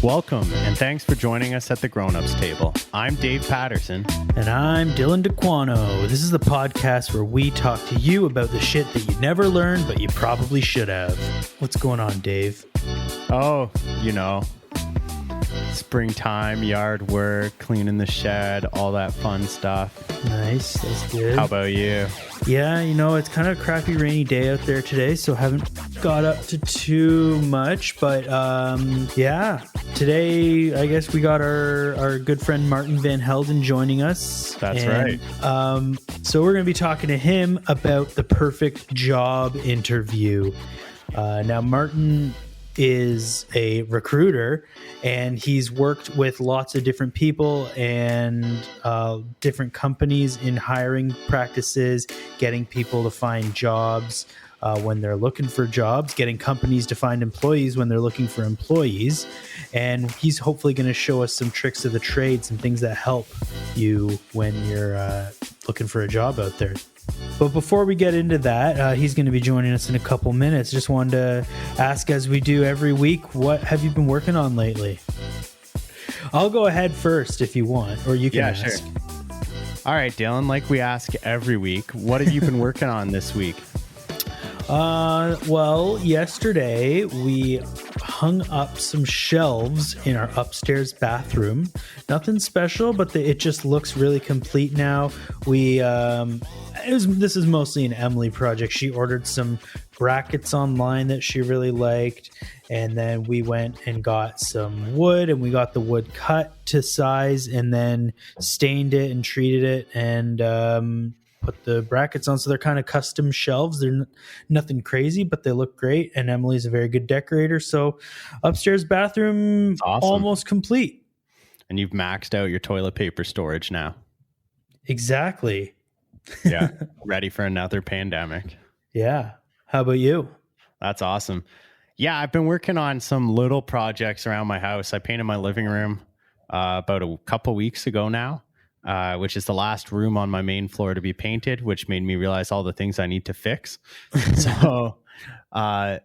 Welcome, and thanks for joining us at the Grown-Ups Table. I'm Dave Patterson. And I'm Dylan DeQuano. This is the podcast where we talk to you about the shit that you never learned, but you probably should have. What's going on, Dave? Oh, springtime, yard work, cleaning the shed, all that fun stuff. Nice, that's good. How about you? Yeah, it's kind of a crappy rainy day out there today, so haven't got up to too much, but yeah, today I guess we got our good friend Martin Van Helden joining us. That's right. So we're going to be talking to him about the perfect job interview. Now, Martin is a recruiter, and he's worked with lots of different people and different companies in hiring practices, getting people to find jobs when they're looking for jobs, getting companies to find employees when they're looking for employees. And he's hopefully going to show us some tricks of the trade, some things that help you when you're looking for a job out there. But before we get into that, he's going to be joining us in a couple minutes. Just wanted to ask, as we do every week, what have you been working on lately? I'll go ahead first if you want, or you can ask. Sure. All right, Dylan, like we ask every week, what have you been working on this week? Well, yesterday we hung up some shelves in our upstairs bathroom. Nothing special, but it just looks really complete now. This is mostly an Emily project. She ordered some brackets online that she really liked, and then we went and got some wood, and we got the wood cut to size, and then stained it and treated it, and put the brackets on. So they're kind of custom shelves. They're nothing crazy, but they look great. And Emily's a very good decorator. So upstairs bathroom, awesome. Almost complete. And you've maxed out your toilet paper storage now. Exactly. Yeah. Ready for another pandemic. Yeah. How about you? That's awesome. Yeah. I've been working on some little projects around my house. I painted my living room about a couple weeks ago now. Which is the last room on my main floor to be painted, which made me realize all the things I need to fix. So I've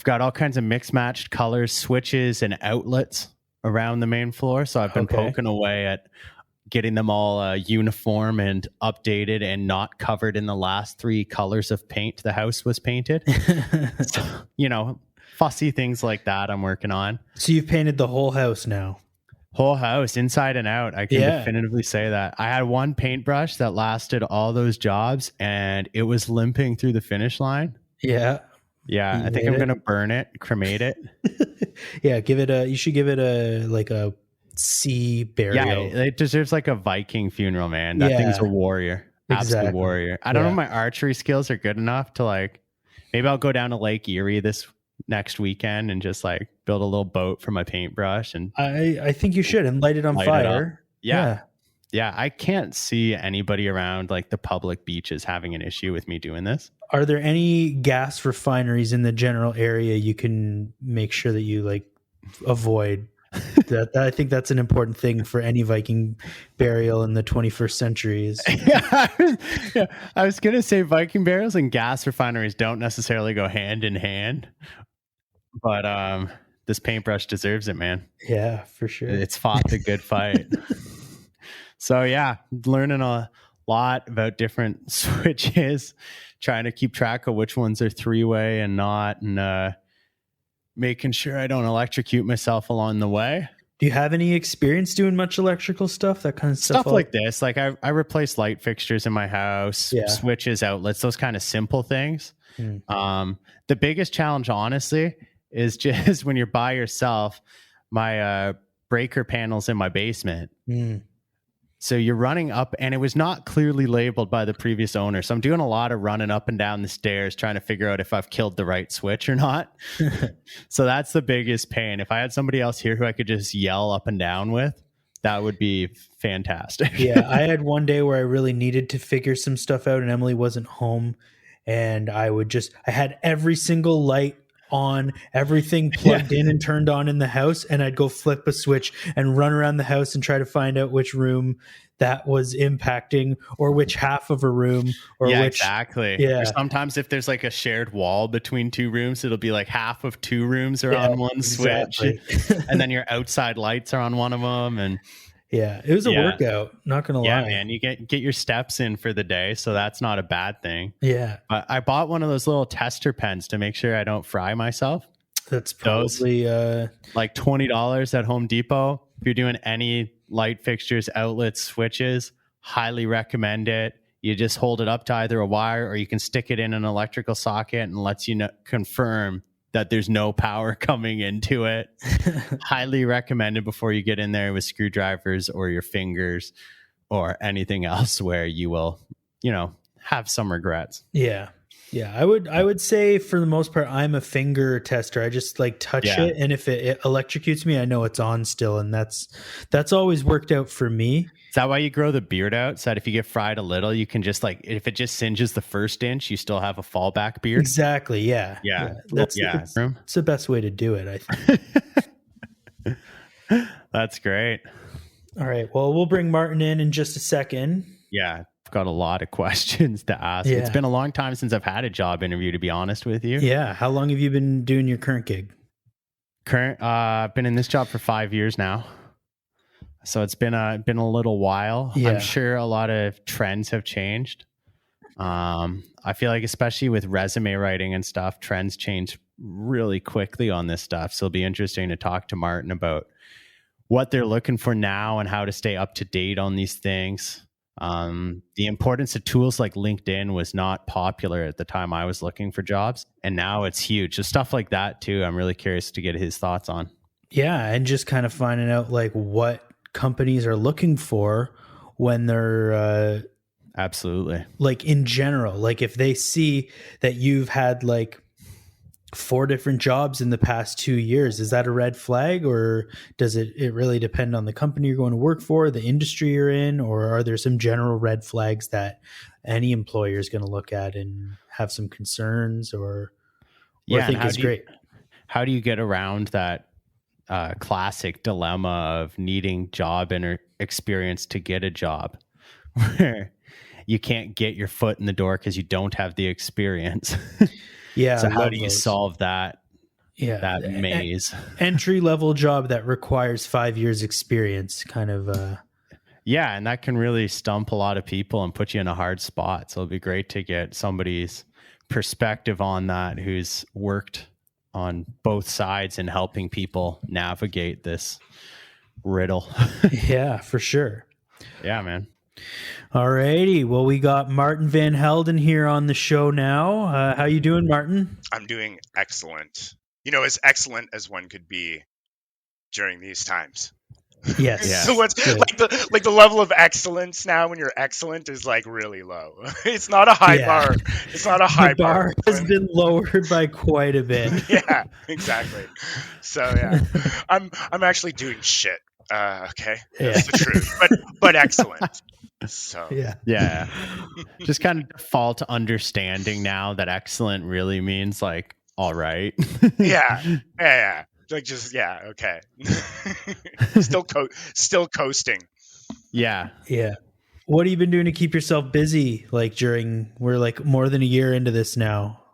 got all kinds of mixed matched colors, switches, and outlets around the main floor. So I've been poking away at getting them all uniform and updated and not covered in the last 3 colors of paint the house was painted. So, fussy things like that I'm working on. So you've painted the whole house now? Whole house, inside and out. I can definitively say that. I had one paintbrush that lasted all those jobs, and it was limping through the finish line. Yeah. I think I'm going to burn it, cremate it. Yeah, you should give it a C burial. Yeah, it deserves like a Viking funeral, man. That thing's a warrior. Absolute warrior. I don't know if my archery skills are good enough to maybe I'll go down to Lake Erie this next weekend and just build a little boat for my paintbrush. And I think you should, and light it on fire. Yeah. I can't see anybody around the public beaches having an issue with me doing this. Are there any gas refineries in the general area you can make sure that you avoid? I think that's an important thing for any Viking burial in the 21st century. I was gonna say Viking burials and gas refineries don't necessarily go hand in hand, but this paintbrush deserves it, man. Yeah, for sure. It's fought the good fight. So yeah, learning a lot about different switches, trying to keep track of which ones are 3-way and not, and making sure I don't electrocute myself along the way. Do you have any experience doing much electrical stuff? That kind of stuff? Stuff like this. I replace light fixtures in my house, switches, outlets, those kind of simple things. The biggest challenge, honestly, is just when you're by yourself, my breaker panel's in my basement. So you're running up, and it was not clearly labeled by the previous owner. So I'm doing a lot of running up and down the stairs, trying to figure out if I've killed the right switch or not. So that's the biggest pain. If I had somebody else here who I could just yell up and down with, that would be fantastic. Yeah, I had one day where I really needed to figure some stuff out, and Emily wasn't home. And I had every single light on, everything plugged in and turned on in the house, and I'd go flip a switch and run around the house and try to find out which room that was impacting, or which half of a room, or Yeah, which exactly. Or yeah. sometimes if there's like a shared wall between two rooms, it'll be like half of two rooms are Yeah, on one exactly. switch, and then your outside lights are on one of them. And Yeah, it was a yeah, workout, not gonna yeah, lie. man, you get your steps in for the day, so that's not a bad thing. Yeah, But I bought one of those little tester pens to make sure I don't fry myself. that's Those probably like $20 at Home Depot. If you're doing any light fixtures, outlets, switches, highly recommend it. You just hold it up to either a wire, or you can stick it in an electrical socket and lets you know, confirm that there's no power coming into it. Highly recommended before you get in there with screwdrivers or your fingers or anything else where you will, have some regrets. yeah. Yeah, I would say for the most part I'm a finger tester. I just like touch Yeah. it, and if it electrocutes me, I know it's on still, and that's always worked out for me. Is that why you grow the beard out? So that if you get fried a little, you can just like, if it just singes the first inch, you still have a fallback beard. Exactly. Yeah. Yeah. It's the best way to do it, I think. That's great. All right. Well, we'll bring Martin in just a second. Yeah. I've got a lot of questions to ask. Yeah. It's been a long time since I've had a job interview, to be honest with you. Yeah. How long have you been doing your current gig? I've been in this job for 5 years now. So it's been a little while. Yeah. I'm sure a lot of trends have changed. I feel like especially with resume writing and stuff, trends change really quickly on this stuff. So it'll be interesting to talk to Martin about what they're looking for now and how to stay up to date on these things. The importance of tools like LinkedIn was not popular at the time I was looking for jobs, and now it's huge. So stuff like that too, I'm really curious to get his thoughts on. Yeah, and just kind of finding out like what companies are looking for when they're Absolutely. like in general, like if they see that you've had like 4 different jobs in the past 2 years, is that a red flag, or does it really depend on the company you're going to work for, the industry you're in, or are there some general red flags that any employer is going to look at and have some concerns or think is great? How do you get around that classic dilemma of needing job experience to get a job, where you can't get your foot in the door because you don't have the experience? Yeah. So how do you solve that? Yeah, that maze? Entry level job that requires 5 years experience, kind of. Yeah, and that can really stump a lot of people and put you in a hard spot. So it'd be great to get somebody's perspective on that, who's worked on both sides in helping people navigate this riddle. Yeah, for sure. Yeah, man. All righty. Well, we got Martin Van Helden here on the show now. How you doing, Martin? I'm doing excellent. As excellent as one could be during these times. Yes. Yeah. So what's like the level of excellence now when you're excellent is like really low. It's not a high bar. It's not a high bar. The bar has been lowered by quite a bit. Yeah, exactly. So yeah, I'm actually doing shit. Okay, that's the truth. But excellent. So yeah. Just kind of default understanding now that excellent really means like all right. yeah. Like just okay. Still coasting. Yeah. What have you been doing to keep yourself busy? Like we're like more than a year into this now.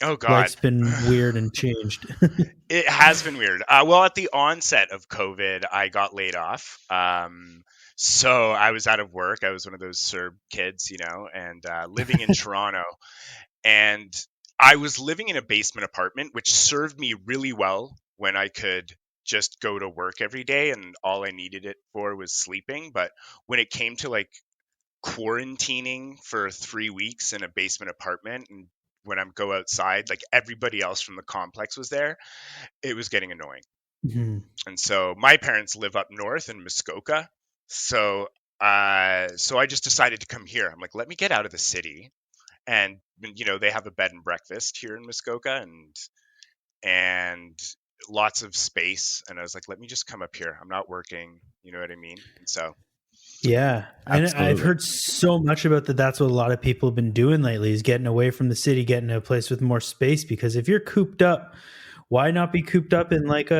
Oh God, life's been weird and changed. It has been weird. Well, at the onset of COVID, I got laid off. So I was out of work. I was one of those CERB kids, and living in Toronto. And I was living in a basement apartment, which served me really well when I could just go to work every day and all I needed it for was sleeping. But when it came to like quarantining for 3 weeks in a basement apartment, and when I go outside, like everybody else from the complex was there, it was getting annoying. Mm-hmm. And so my parents live up north in Muskoka. So I just decided to come here. I'm like, let me get out of the city. And, they have a bed and breakfast here in Muskoka and lots of space. And I was like, let me just come up here. I'm not working. You know what I mean? And so Yeah. And Absolutely. I've heard so much about that. That's what a lot of people have been doing lately, is getting away from the city, getting to a place with more space. Because if you're cooped up, why not be cooped up in like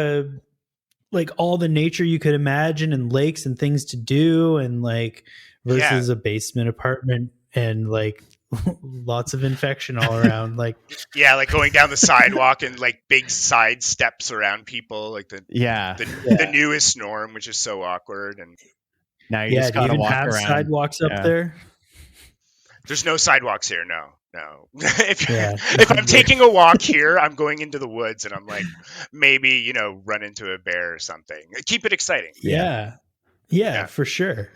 all the nature you could imagine, and lakes and things to do, and like Yeah. versus a basement apartment and like lots of infection all around. Like, Yeah, like going down the sidewalk and like big side steps around people, like the newest norm, which is so awkward. And Now you yeah, just do you got to even walk have around. sidewalks up there? there's no sidewalks here. No. if Yeah. if I'm taking a walk here, I'm going into the woods, and I'm like, maybe run into a bear or something. Keep it exciting. Yeah, for sure.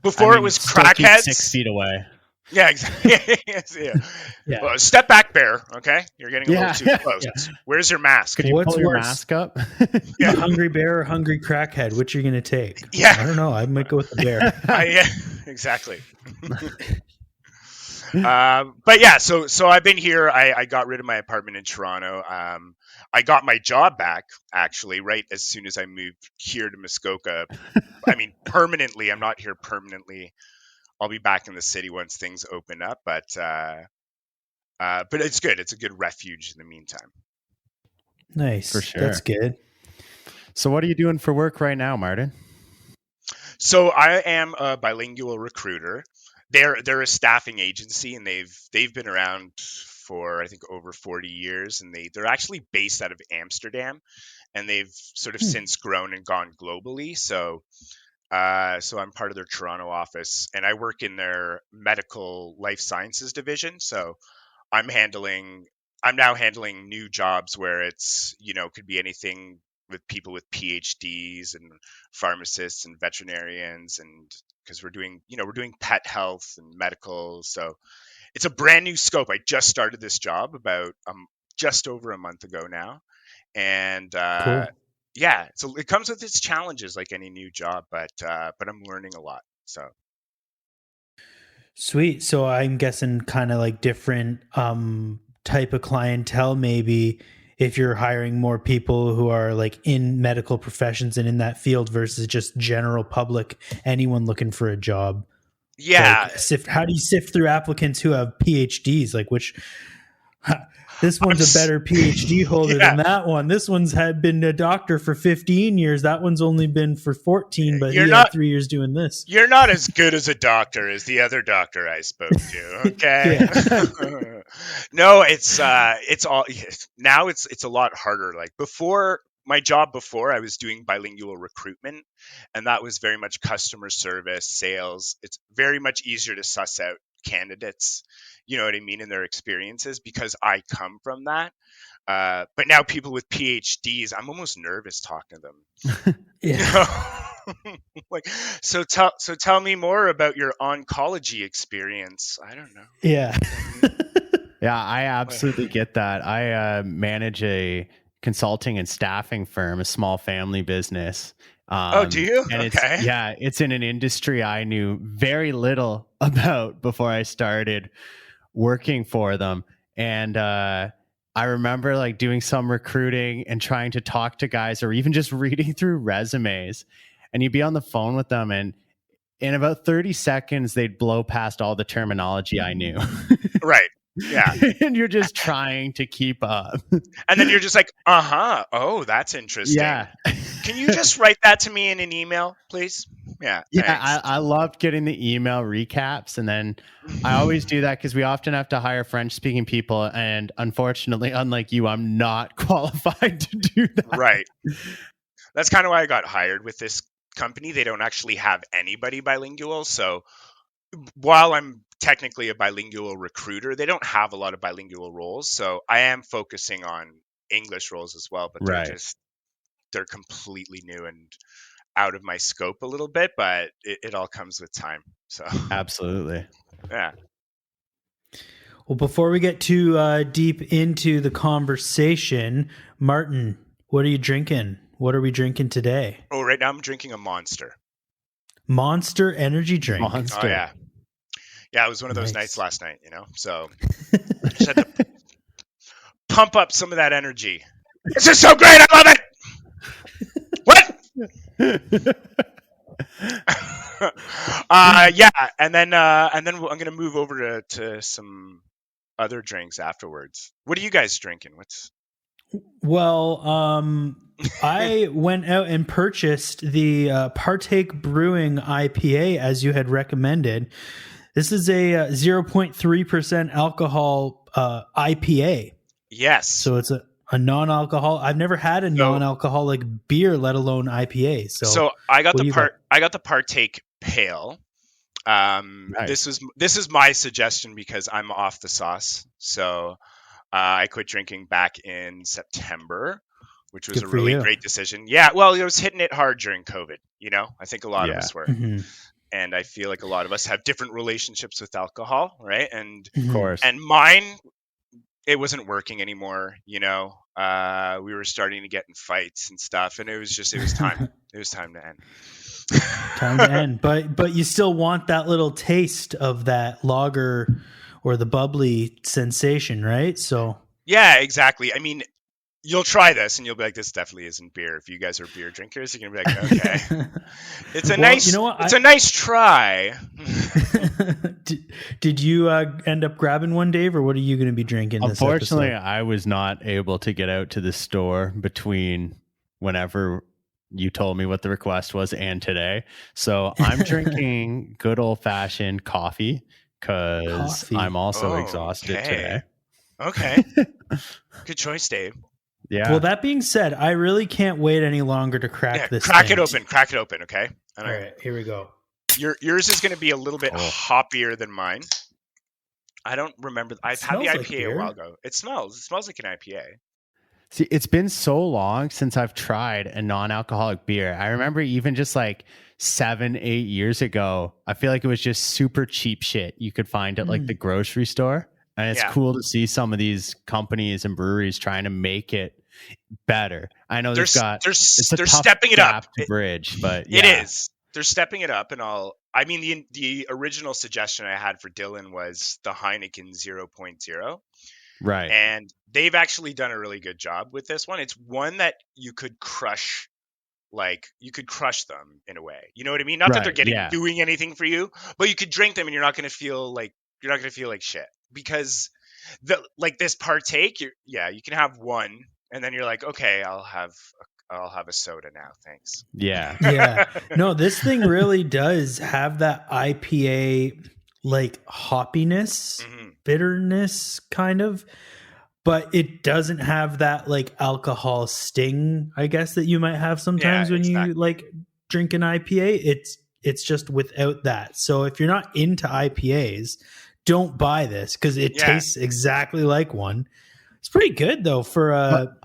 Before it was still keep crackheads. 6 feet away. Yeah, exactly. Yeah. Well, step back, bear. Okay, you're getting a little too close. Yeah. Where's your mask? Could you What's pull your worse? mask up? A hungry bear or hungry crackhead? Which are you going to take? Yeah. I don't know. I might go with the bear. Yeah, exactly. But yeah, so I've been here. I got rid of my apartment in Toronto. I got my job back actually right as soon as I moved here to Muskoka. I mean, permanently. I'm not here permanently. I'll be back in the city once things open up. But it's good. It's a good refuge in the meantime. Nice. For sure. That's good. So what are you doing for work right now, Martin? So I am a bilingual recruiter. They're a staffing agency, and they've been around for I think over 40 years, and they're actually based out of Amsterdam, and they've sort of since grown and gone globally. So I'm part of their Toronto office, and I work in their medical life sciences division. So I'm now handling new jobs where it's could be anything with people with PhDs and pharmacists and veterinarians, and because we're doing pet health and medical. So it's a brand new scope. I just started this job about just over a month ago now, and Cool. yeah, so it comes with its challenges like any new job, but I'm learning a lot. So Sweet. So I'm guessing kind of like different type of clientele, maybe, if you're hiring more people who are like in medical professions and in that field versus just general public, anyone looking for a job. yeah, Like, how do you sift through applicants who have PhDs? Like, this one's a better PhD holder than that one. This one's had been a doctor for 15 years. That one's only been for 14, but he had 3 years doing this. You're not as good as a doctor as the other doctor I spoke to. Okay. No, it's all now. It's a lot harder. Like before, my job before, I was doing bilingual recruitment, and that was very much customer service, sales. It's very much easier to suss out candidates, you know what I mean, in their experiences, because I come from that. But now people with PhDs, I'm almost nervous talking to them. Like, so tell me more about your oncology experience. I don't know. Yeah. Yeah, I absolutely get that. I manage a consulting and staffing firm, a small family business. Do you? And okay. It's in an industry I knew very little about before I started working for them. And I remember like doing some recruiting and trying to talk to guys, or even just reading through resumes, and you'd be on the phone with them, and in about 30 seconds, they'd blow past all the terminology I knew. Right. Yeah. And you're just trying to keep up. And then you're just like, oh, that's interesting. Yeah. Can you just write that to me in an email, please? Yeah. Yeah, I loved getting the email recaps. And then I always do that because we often have to hire French-speaking people. And unfortunately, unlike you, I'm not qualified to do that. Right. That's kind of why I got hired with this company. They don't actually have anybody bilingual. So while I'm technically a bilingual recruiter, they don't have a lot of bilingual roles. So I am focusing on English roles as well, but they're completely new and out of my scope a little bit, but it all comes with time. So absolutely. Yeah. Well, before we get too deep into the conversation, Martin, what are you drinking? What are we drinking today? Oh, right now I'm drinking a Monster energy drink. Monster. Oh, yeah. Yeah, it was one of those nights last night, so I just had to pump up some of that energy. This is so great. I love it. What? Yeah, and then I'm gonna move over to some other drinks afterwards. What are you guys drinking? What's Well, I went out and purchased the Partake Brewing IPA as you had recommended. This is a 0.3% alcohol IPA. yes? So it's a non-alcohol. I've never had a non-alcoholic beer, let alone IPA. So I got what do you got? I got the Partake Pale. Nice. This is my suggestion because I'm off the sauce. So I quit drinking back in September, which was Good a for really you. great decision. Yeah, well, it was hitting it hard during COVID. I think a lot of Yeah. us were, Mhm. and I feel like a lot of us have different relationships with alcohol, right? And Of course. and mine, it wasn't working anymore. We were starting to get in fights and stuff, and it was time. It was time to end. Time to end. But you still want that little taste of that lager or the bubbly sensation, right? So Yeah, exactly. I mean, you'll try this and you'll be like, this definitely isn't beer. If you guys are beer drinkers, you're gonna be like, okay, it's a Well, you know what? it's a nice try. Did you end up grabbing one, Dave, or what are you going to be drinking this Unfortunately, episode? I was not able to get out to the store between whenever you told me what the request was and today. So I'm drinking good old fashioned coffee because Coffee. I'm also Oh, exhausted okay. today. Okay, good choice, Dave. Yeah. Well, that being said, I really can't wait any longer to crack Yeah, this. crack thing. it open, okay? All right, here we go. Yours is going to be a little bit Cool. hoppier than mine. I don't remember. I've had the smells IPA like a beer. while ago. It smells like an IPA. See, it's been so long since I've tried a non-alcoholic beer. I remember even just like 7-8 years ago, I feel like it was just super cheap shit you could find at like the grocery store. And it's Yeah. cool to see some of these companies and breweries trying to make it better. I know They're stepping it up. to bridge, but It yeah. is. They're stepping it up, and I mean, the original suggestion I had for Dylan was the Heineken 0.0. Right. And they've actually done a really good job with this one. It's one that you could crush, them in a way. You know what I mean? Not that they're doing anything for you, but you could drink them and you're not going to feel like shit, because this Partake, you can have one and then you're like, okay, I'll have a soda now, thanks. Yeah. Yeah. No, this thing really does have that IPA like hoppiness, bitterness kind of, but it doesn't have that like alcohol sting, I guess, that you might have sometimes when you like drink an IPA. It's just without that. So if you're not into IPAs, don't buy this because it tastes exactly like one. It's pretty good though for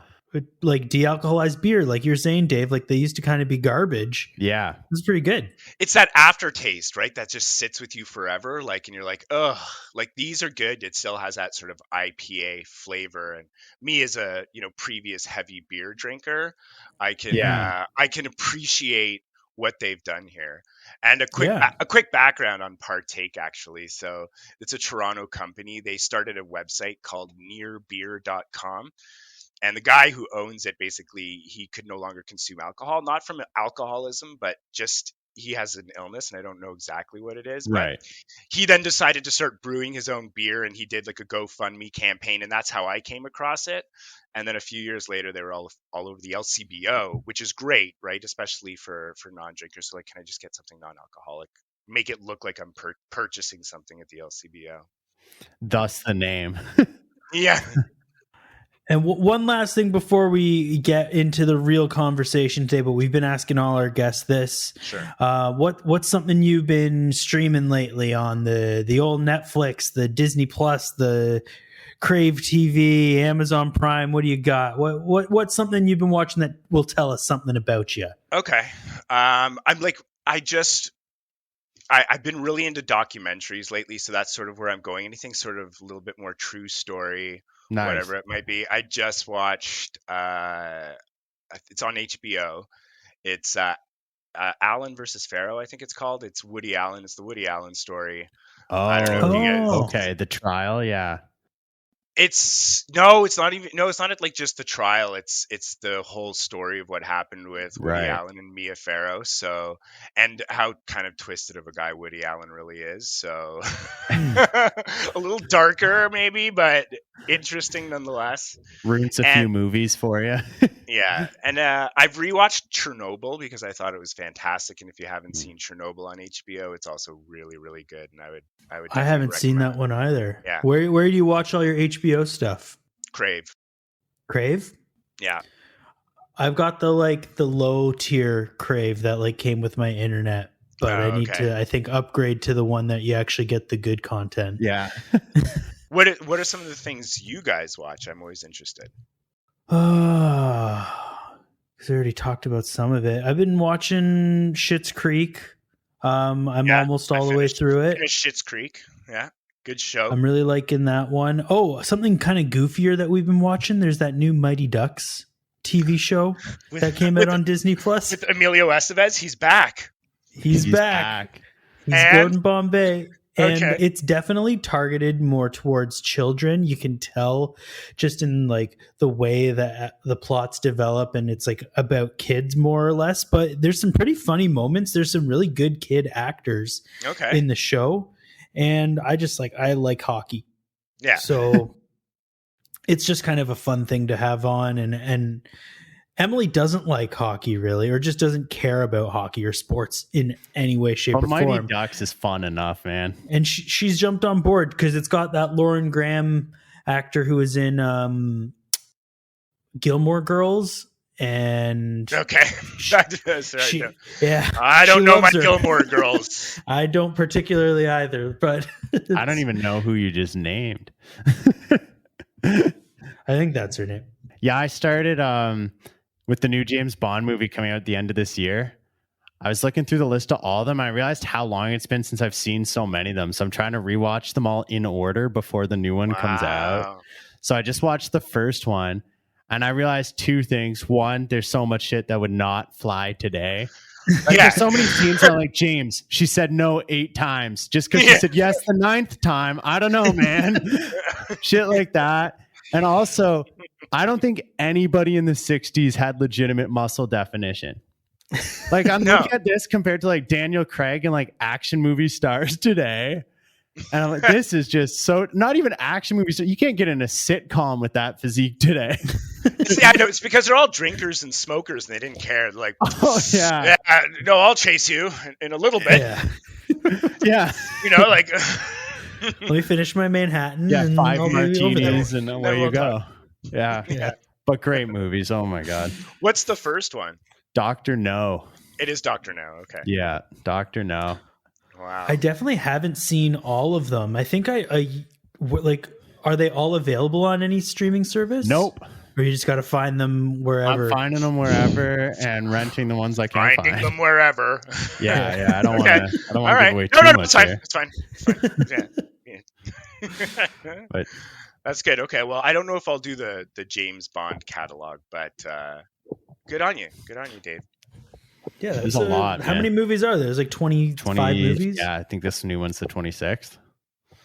like de-alcoholized beer, like you're saying, Dave. Like they used to kind of be garbage. Yeah, it's pretty good. It's that aftertaste, right? That just sits with you forever. Like, and you're like, ugh, like these are good. It still has that sort of IPA flavor. And me as a previous heavy beer drinker, I can appreciate what they've done here. And a quick background on Partake, actually. So it's a Toronto company. They started a website called nearbeer.com. And the guy who owns it, basically, he could no longer consume alcohol, not from alcoholism, but just he has an illness, and I don't know exactly what it is. Right. But he then decided to start brewing his own beer, and he did like a GoFundMe campaign, and that's how I came across it. And then a few years later, they were all over the LCBO, which is great, right? Especially for non-drinkers. So like, can I just get something non-alcoholic? Make it look like I'm purchasing something at the LCBO. Thus the name. Yeah. And one last thing before we get into the real conversation today, but we've been asking all our guests this. Sure. What's something you've been streaming lately on the old Netflix, the Disney Plus, the Crave TV, Amazon Prime? What do you got? What's something you've been watching that will tell us something about you? Okay. I've been really into documentaries lately, so that's sort of where I'm going. Anything sort of a little bit more true story. Nice. Whatever it might be. I just watched it's on HBO. It's Allen versus Pharaoh, I think it's called. It's Woody Allen. It's the Woody Allen story. Oh, I don't know if you guys... okay. The trial, yeah. It's no, it's not even. No, it's not like just the trial. It's the whole story of what happened with Woody Right. Allen and Mia Farrow. So, and how kind of twisted of a guy Woody Allen really is. So, a little darker maybe, but interesting nonetheless. Ruins a few And movies for you. yeah, and I've rewatched Chernobyl because I thought it was fantastic. And if you haven't seen Chernobyl on HBO, it's also really, really good. And I would I definitely haven't seen recommend that one either. Yeah. Where do you watch all your HBO stuff? Crave. Crave? Yeah. I've got the low tier Crave that like came with my internet, but I need okay. to, I think, upgrade to the one that you actually get the good content. Yeah. What are some of the things you guys watch? I'm always interested. Because I already talked about some of it. I've been watching Schitt's Creek. I'm almost all the way through it. Schitt's Creek. Yeah. Good show. I'm really liking that one. Oh, something kind of goofier that we've been watching. There's that new Mighty Ducks TV show that came out on Disney Plus. With Emilio Estevez. He's back. He's back. He's Gordon Bombay. And it's definitely targeted more towards children. You can tell just in like the way that the plots develop, and it's like about kids more or less. But there's some pretty funny moments. There's some really good kid actors in the show. And I like hockey. Yeah. So it's just kind of a fun thing to have on. And Emily doesn't like hockey really, or just doesn't care about hockey or sports in any way, shape, or form. Mighty Ducks is fun enough, man. And she's jumped on board because it's got that Lauren Graham actor who was in Gilmore Girls. And that's right. Yeah, I don't know my Gilmore Girls. I don't particularly either, but I don't even know who you just named. I think that's her name. Yeah, I started with the new James Bond movie coming out at the end of this year. I was looking through the list of all of them. I realized how long it's been since I've seen so many of them. So I'm trying to rewatch them all in order before the new one comes out. So I just watched the first one. And I realized two things. One, there's so much shit that would not fly today. There's so many scenes where I'm like, James, she said no 8 times. Just because she said yes the 9th time. I don't know, man. Shit like that. And also, I don't think anybody in the 60s had legitimate muscle definition. Like, I'm looking at this compared to like Daniel Craig and like action movie stars today. And I'm like, this is just so not even action movies. You can't get in a sitcom with that physique today. See, I know it's because they're all drinkers and smokers and they didn't care. They're like, no, I'll chase you in a little bit. Yeah. You know, like, let me finish my Manhattan. Yeah, and 5 martinis and away you go. Yeah. But great movies. Oh my God. What's the first one? Dr. No. It is Dr. No. Okay. Yeah. Dr. No. Wow. I definitely haven't seen all of them. I think are they all available on any streaming service? Nope. Or you just got to find them wherever? I'm finding them wherever and renting the ones I can't find. Finding them wherever. Yeah. I don't want to give away too much. It's fine. Yeah. But that's good. Okay. Well, I don't know if I'll do the James Bond catalog, but good on you. Good on you, Dave. Yeah, there's a lot. How many movies are there? There's like 25 movies. Yeah, I think this new one's the 26th.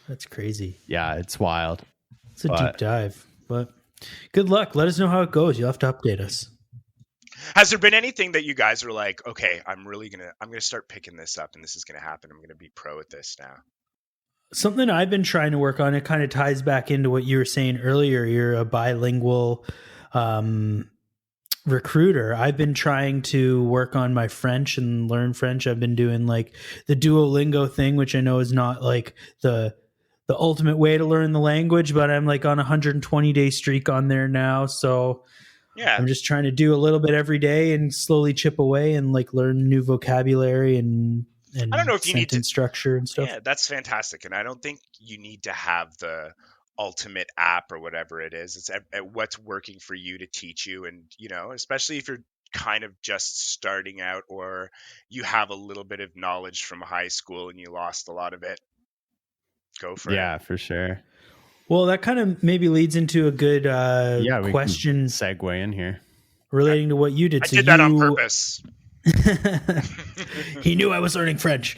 That's crazy. Yeah, it's wild. It's a deep dive. But good luck. Let us know how it goes. You'll have to update us. Has there been anything that you guys are like, okay, I'm gonna start picking this up and this is gonna happen. I'm gonna be pro at this now. Something I've been trying to work on, it kind of ties back into what you were saying earlier. You're a bilingual recruiter. I've been trying to work on my French and learn French. I've been doing like the Duolingo thing, which I know is not like the ultimate way to learn the language, but I'm like on a 120-day streak on there now. So yeah, I'm just trying to do a little bit every day and slowly chip away and like learn new vocabulary and I don't know if you need to structure and stuff. Yeah, that's fantastic. And I don't think you need to have the ultimate app or whatever it is. It's at what's working for you to teach you. And, you know, especially if you're kind of just starting out or you have a little bit of knowledge from high school and you lost a lot of it, go for it. Yeah, for sure. Well, that kind of maybe leads into a good question. Segue in here. Relating to what you did. I did that on purpose. He knew I was learning French.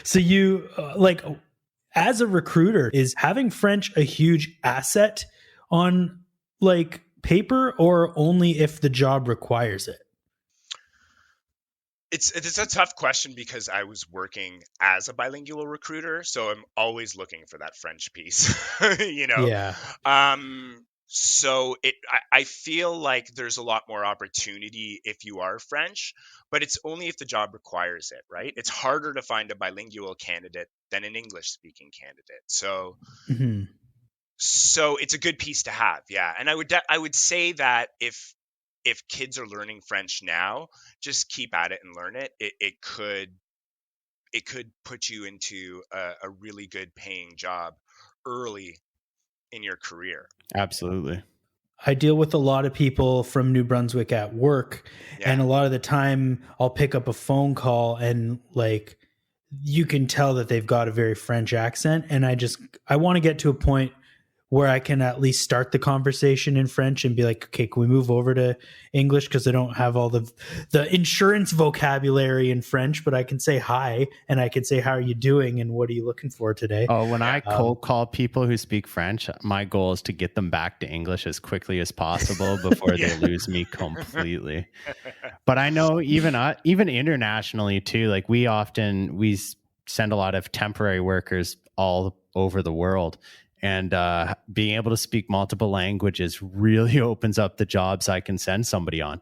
So you As a recruiter, is having French a huge asset on like paper, or only if the job requires it? It's a tough question because I was working as a bilingual recruiter, so I'm always looking for that French piece, you know. Yeah. So I feel like there's a lot more opportunity if you are French, but it's only if the job requires it, right? It's harder to find a bilingual candidate than an English speaking candidate. So Mhm. so it's a good piece to have, yeah. And I would say that if kids are learning French now, just keep at it and learn it. It could put you into a really good paying job early in your career. Absolutely. I deal with a lot of people from New Brunswick at work, Yeah. and a lot of the time I'll pick up a phone call and like you can tell that they've got a very French accent, and I want to get to a point where I can at least start the conversation in French and be like, okay, can we move over to English? Because I don't have all the insurance vocabulary in French, but I can say hi, and I can say, how are you doing? And what are you looking for today? Oh, when Yeah. I cold call people who speak French, my goal is to get them back to English as quickly as possible before Yeah. they lose me completely. But I know even internationally too, like we send a lot of temporary workers all over the world. And being able to speak multiple languages really opens up the jobs I can send somebody on.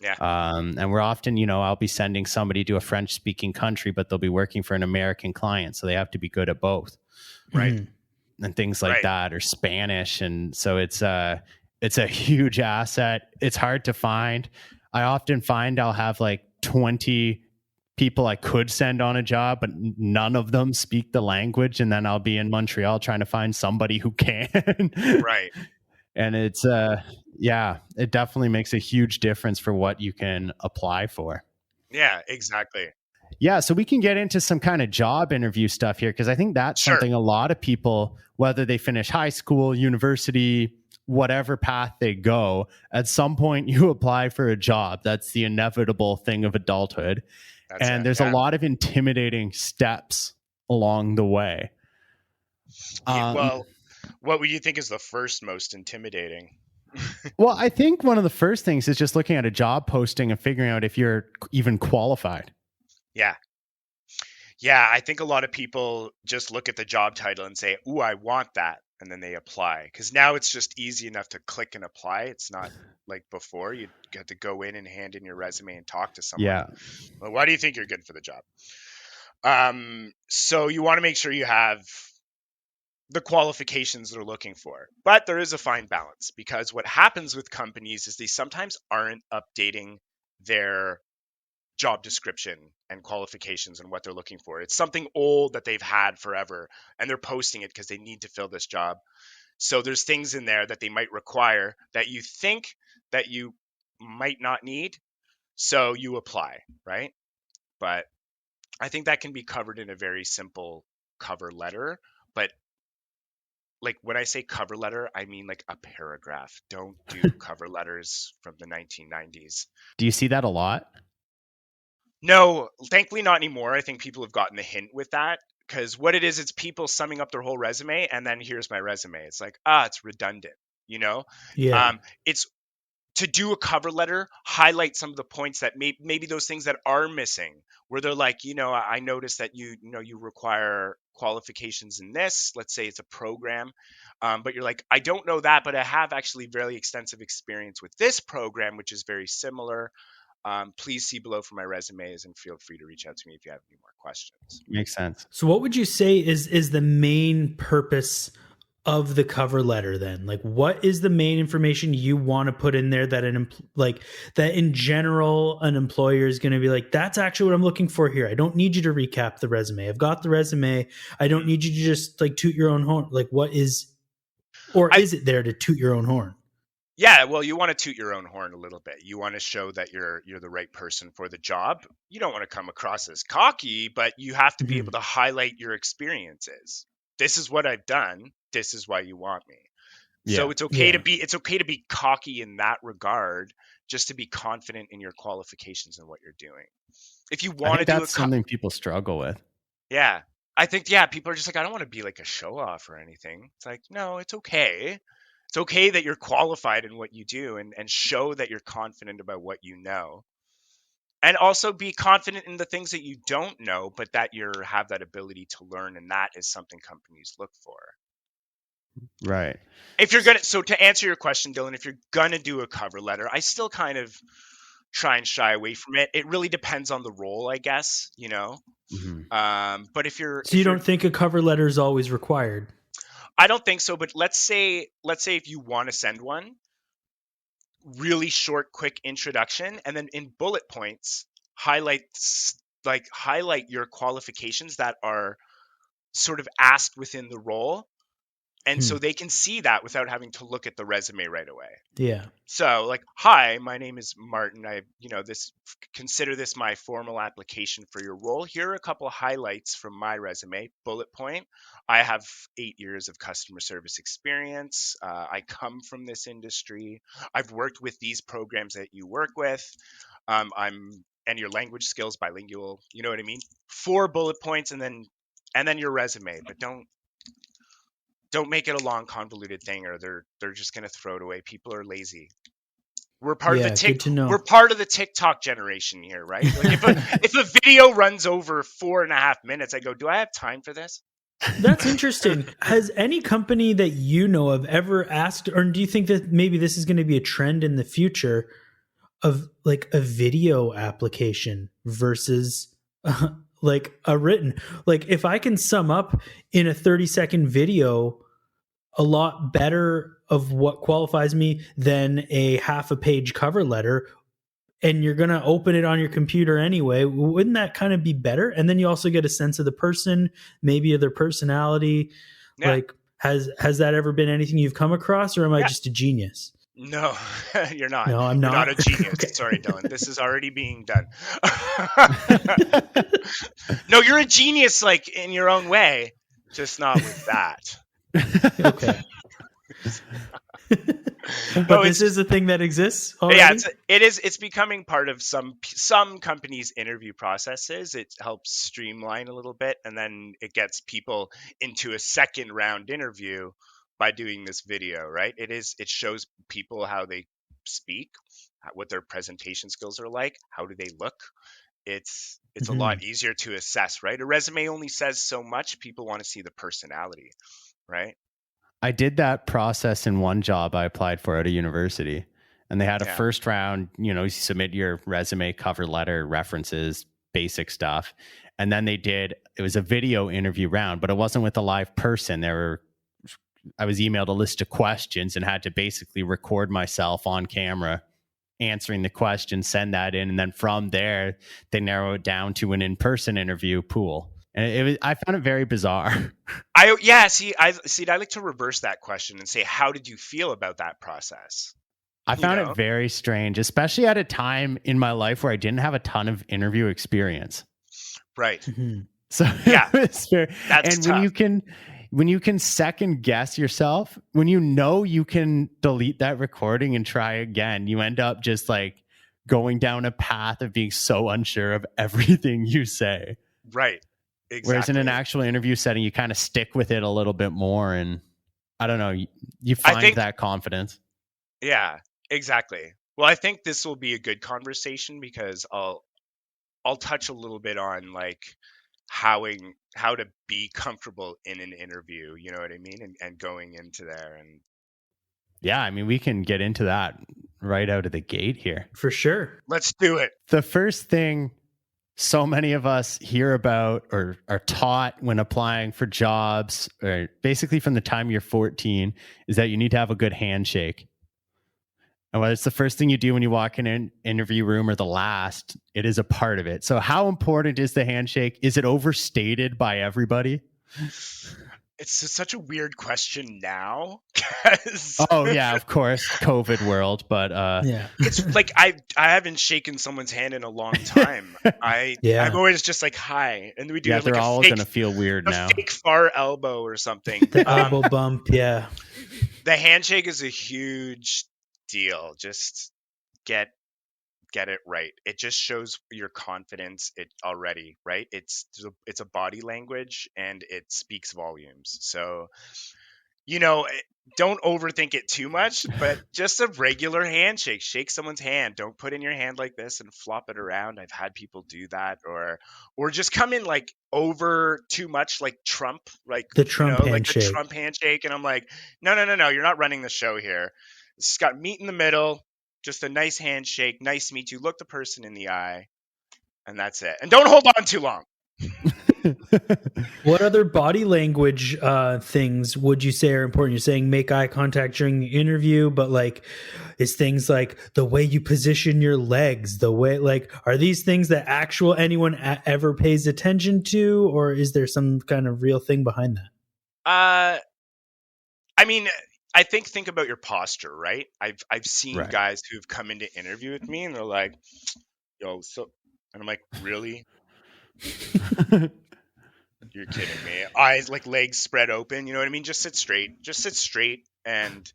Yeah. And we're often, I'll be sending somebody to a French speaking country, but they'll be working for an American client. So they have to be good at both. Right. Mhm. And things like Right. that, or Spanish. And so it's a huge asset. It's hard to find. I often find I'll have like 20 people I could send on a job, but none of them speak the language. And then I'll be in Montreal trying to find somebody who can. Right. And it's, it definitely makes a huge difference for what you can apply for. Yeah, exactly. Yeah, so we can get into some kind of job interview stuff here, because I think that's Sure. something a lot of people, whether they finish high school, university, whatever path they go, at some point you apply for a job. That's the inevitable thing of adulthood. That's And it. there's Yeah. a lot of intimidating steps along the way. Well, what would you think is the first most intimidating? Well, I think one of the first things is just looking at a job posting and figuring out if you're even qualified. Yeah. Yeah, I think a lot of people just look at the job title and say, "Ooh, I want that," and then they apply. Because now it's just easy enough to click and apply. It's not like before. You had to go in and hand in your resume and talk to someone. Yeah. Well, why do you think you're good for the job? So you want to make sure you have the qualifications they're looking for. But there is a fine balance, because what happens with companies is they sometimes aren't updating their job description and qualifications and what they're looking for. It's something old that they've had forever, and they're posting it because they need to fill this job. So there's things in there that they might require that you think that you might not need. So you apply, right? But I think that can be covered in a very simple cover letter. But like when I say cover letter, I mean like a paragraph. Don't do cover letters from the 1990s. Do you see that a lot? No, thankfully not anymore. I think people have gotten the hint with that, because what it is, it's people summing up their whole resume and then here's my resume. It's like, it's redundant, you know? Yeah. It's to do a cover letter, highlight some of the points that maybe those things that are missing, where they're like, I noticed that you require qualifications in this. Let's say it's a program, but you're like, I don't know that, but I have actually very extensive experience with this program, which is very similar. Please see below for my resumes, and feel free to reach out to me if you have any more questions. Makes sense. So what would you say is the main purpose of the cover letter then? Like, what is the main information you want to put in there that that in general an employer is going to be like, that's actually what I'm looking for here. I don't need you to recap the resume. I've got the resume. I don't need you to just like toot your own horn. Like, what is, or is it there to toot your own horn? Yeah, well, you want to toot your own horn a little bit. You want to show that you're the right person for the job. You don't want to come across as cocky, but you have to be able to highlight your experiences. This is what I've done. This is why you want me. Yeah. So it's okay to be cocky in that regard, just to be confident in your qualifications and what you're doing. If you I want to think do that's something people struggle with. yeah. I think, yeah, people are just like, I don't want to be like a show off or anything. It's like, no, it's okay. It's okay that you're qualified in what you do, and show that you're confident about what you know. And also be confident in the things that you don't know, but that you have that ability to learn. And that is something companies look for. Right. If you're going to, so to answer your question, Dylan, if you're going to do a cover letter, I still kind of try and shy away from it. It really depends on the role, I guess, you know? But if you're, So you don't think a cover letter is always required? I don't think so. But let's say if you want to send one, really short, quick introduction, and then in bullet points, highlight your qualifications that are sort of asked within the role. And so they can see that without having to look at the resume right away. Yeah. So like, hi, my name is Martin. Consider this my formal application for your role. Here are a couple of highlights from my resume. Bullet point. I have 8 years of customer service experience. I come from this industry. I've worked with these programs that you work with. And your language skills, bilingual, you know what I mean? 4 bullet points and then your resume, but don't make it a long convoluted thing, or they're just going to throw it away. People are lazy. We're part of the We're part of the TikTok generation here, right? Like if a video runs over 4.5 minutes, I go, do I have time for this? That's interesting. Has any company that you know of ever asked, or do you think that maybe this is going to be a trend in the future of like a video application versus like a written? Like if I can sum up in a 30-second video a lot better of what qualifies me than a half a page cover letter, and you're going to open it on your computer anyway, wouldn't that kind of be better? And then you also get a sense of the person, maybe of their personality. Yeah. Like, has that ever been anything you've come across, or am I just a genius? No, you're not. No, I'm not. You're not a genius. Okay. Sorry, Dylan. This is already being done. No, you're a genius, like in your own way, just not with that. Okay. But this is a thing that exists already? Yeah, it's becoming part of some companies' interview processes. It helps streamline a little bit, and then it gets people into a second round interview by doing this video, right? It shows people how they speak, what their presentation skills are like, how do they look. It's a lot easier to assess, right? A resume only says so much. People want to see the personality, right? I did that process in one job I applied for at a university, and they had a first round, you submit your resume, cover letter, references, basic stuff. And then it was a video interview round, but it wasn't with a live person. I was emailed a list of questions and had to basically record myself on camera answering the question, send that in. And then from there, they narrow it down to an in-person interview pool. And I found it very bizarre. I like to reverse that question and say, how did you feel about that process? I found it very strange, especially at a time in my life where I didn't have a ton of interview experience. Right. Mm-hmm. So yeah, that's tough. When you can second guess yourself, when you can delete that recording and try again, you end up just like going down a path of being so unsure of everything you say. Right. Exactly. Whereas in an actual interview setting, you kind of stick with it a little bit more, and I don't know, you find that confidence. Yeah, exactly. Well, I think this will be a good conversation because I'll touch a little bit on like how to be comfortable in an interview, you know what I mean, and going into there. And yeah, I mean, we can get into that right out of the gate here. For sure. Let's do it. The first thing so many of us hear about or are taught when applying for jobs, or basically from the time you're 14, is that you need to have a good handshake. And whether it's the first thing you do when you walk in an interview room or the last, it is a part of it. So how important is the handshake? Is it overstated by everybody? It's such a weird question now. Oh yeah, of course, COVID world, but yeah, it's like I haven't shaken someone's hand in a long time. I'm always just like hi, and we do. Yeah, like they're all gonna feel weird now. Fake far elbow or something. The elbow bump, yeah. The handshake is a huge deal. Just get get it right. It just shows your confidence it already, right? It's a body language and it speaks volumes. So, you know, don't overthink it too much, but just a regular handshake. Shake someone's hand. Don't put in your hand like this and flop it around. I've had people do that, or just come in like over too much, like Trump, like The Trump like the handshake. Trump handshake. And I'm like, no, no, no, no. You're not running the show here. It's got meat in the middle. Just a nice handshake. Nice to meet you. Look the person in the eye, and that's it. And don't hold on too long. What other body language things would you say are important? You're saying make eye contact during the interview, but like, is things like the way you position your legs, the way, like, are these things that anyone ever pays attention to, or is there some kind of real thing behind that? I mean, I think about your posture, right? I've seen Right. guys who've come in to interview with me and they're like, "Yo, so," and I'm like, "Really? You're kidding me?" Eyes like legs spread open, you know what I mean? Just sit straight. Just sit straight and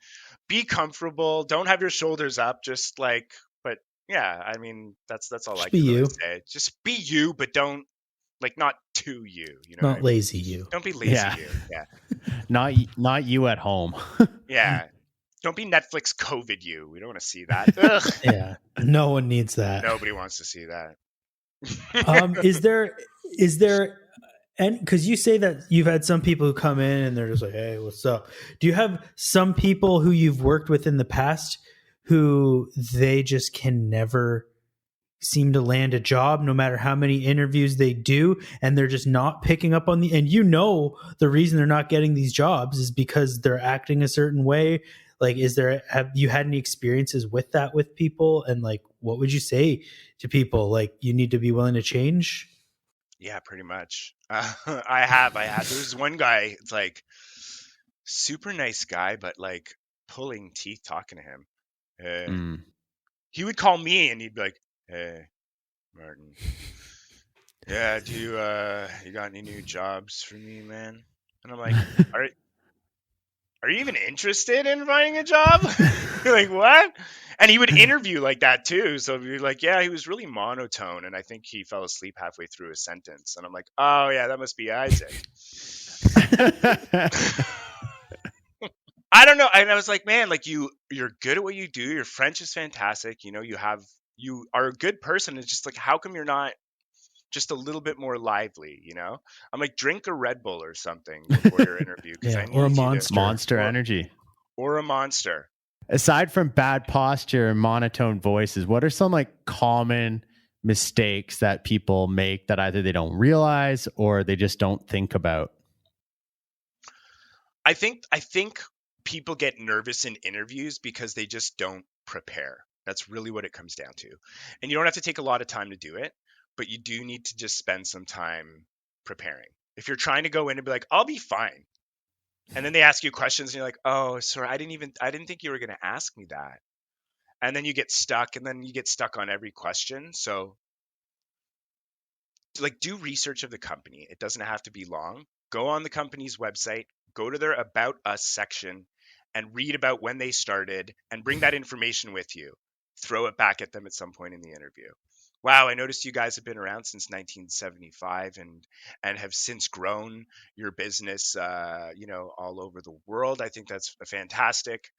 be comfortable. Don't have your shoulders up. Just like, but yeah, I mean, that's all I Just be can really you, say. Just be you, but don't like not to you. You know what I not mean? lazy you. Don't be lazy Yeah. you. Yeah, Not you at home. yeah. Don't be Netflix COVID you. We don't want to see that. Ugh. Yeah, no one needs that. Nobody wants to see that. Is there and because you say that you've had some people who come in and they're just like, hey, what's up? Do you have some people who you've worked with in the past who they just can never seem to land a job no matter how many interviews they do, and they're just not picking up on and the reason they're not getting these jobs is because they're acting a certain way? Like, have you had any experiences with that with people, and like, what would you say to people? Like, you need to be willing to change. Yeah, pretty much. I have. There's one guy. It's like super nice guy, but like pulling teeth talking to him. Mm. He would call me and he'd be like, "Hey, Martin. Yeah, do you got any new jobs for me, man?" And I'm like, Are you even interested in finding a job? Like, what? And he would interview like that too. So you're like, yeah, he was really monotone. And I think he fell asleep halfway through a sentence. And I'm like, oh, yeah, that must be Isaac. I don't know. And I was like, man, like you're good at what you do. Your French is fantastic. You know, you are a good person. It's just like, how come you're not just a little bit more lively, you know? I'm like, drink a Red Bull or something before your interview. Because I need Or a you to, monster. Monster energy. or a monster. Aside from bad posture and monotone voices, what are some like common mistakes that people make that either they don't realize or they just don't think about? I think people get nervous in interviews because they just don't prepare. That's really what it comes down to. And you don't have to take a lot of time to do it, but you do need to just spend some time preparing. If you're trying to go in and be like, "I'll be fine," and then they ask you questions and you're like, "Oh, sorry, I didn't think you were going to ask me that." And then you get stuck, and then you get stuck on every question. So like, do research of the company. It doesn't have to be long. Go on the company's website, go to their About Us section, and read about when they started and bring that information with you. Throw it back at them at some point in the interview. Wow, I noticed you guys have been around since 1975 and have since grown your business, all over the world. I think that's fantastic.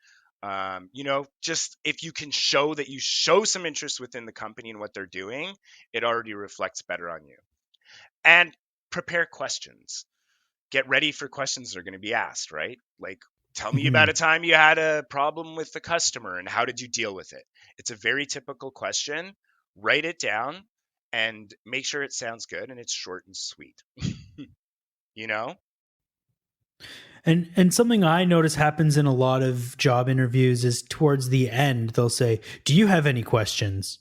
Just if you can show that you show some interest within the company and what they're doing, it already reflects better on you. And prepare questions. Get ready for questions that are going to be asked, right? Like, tell me about a time you had a problem with the customer and how did you deal with it? It's a very typical question. Write it down and make sure it sounds good and it's short and sweet. You know? And something I notice happens in a lot of job interviews is towards the end they'll say, "Do you have any questions?"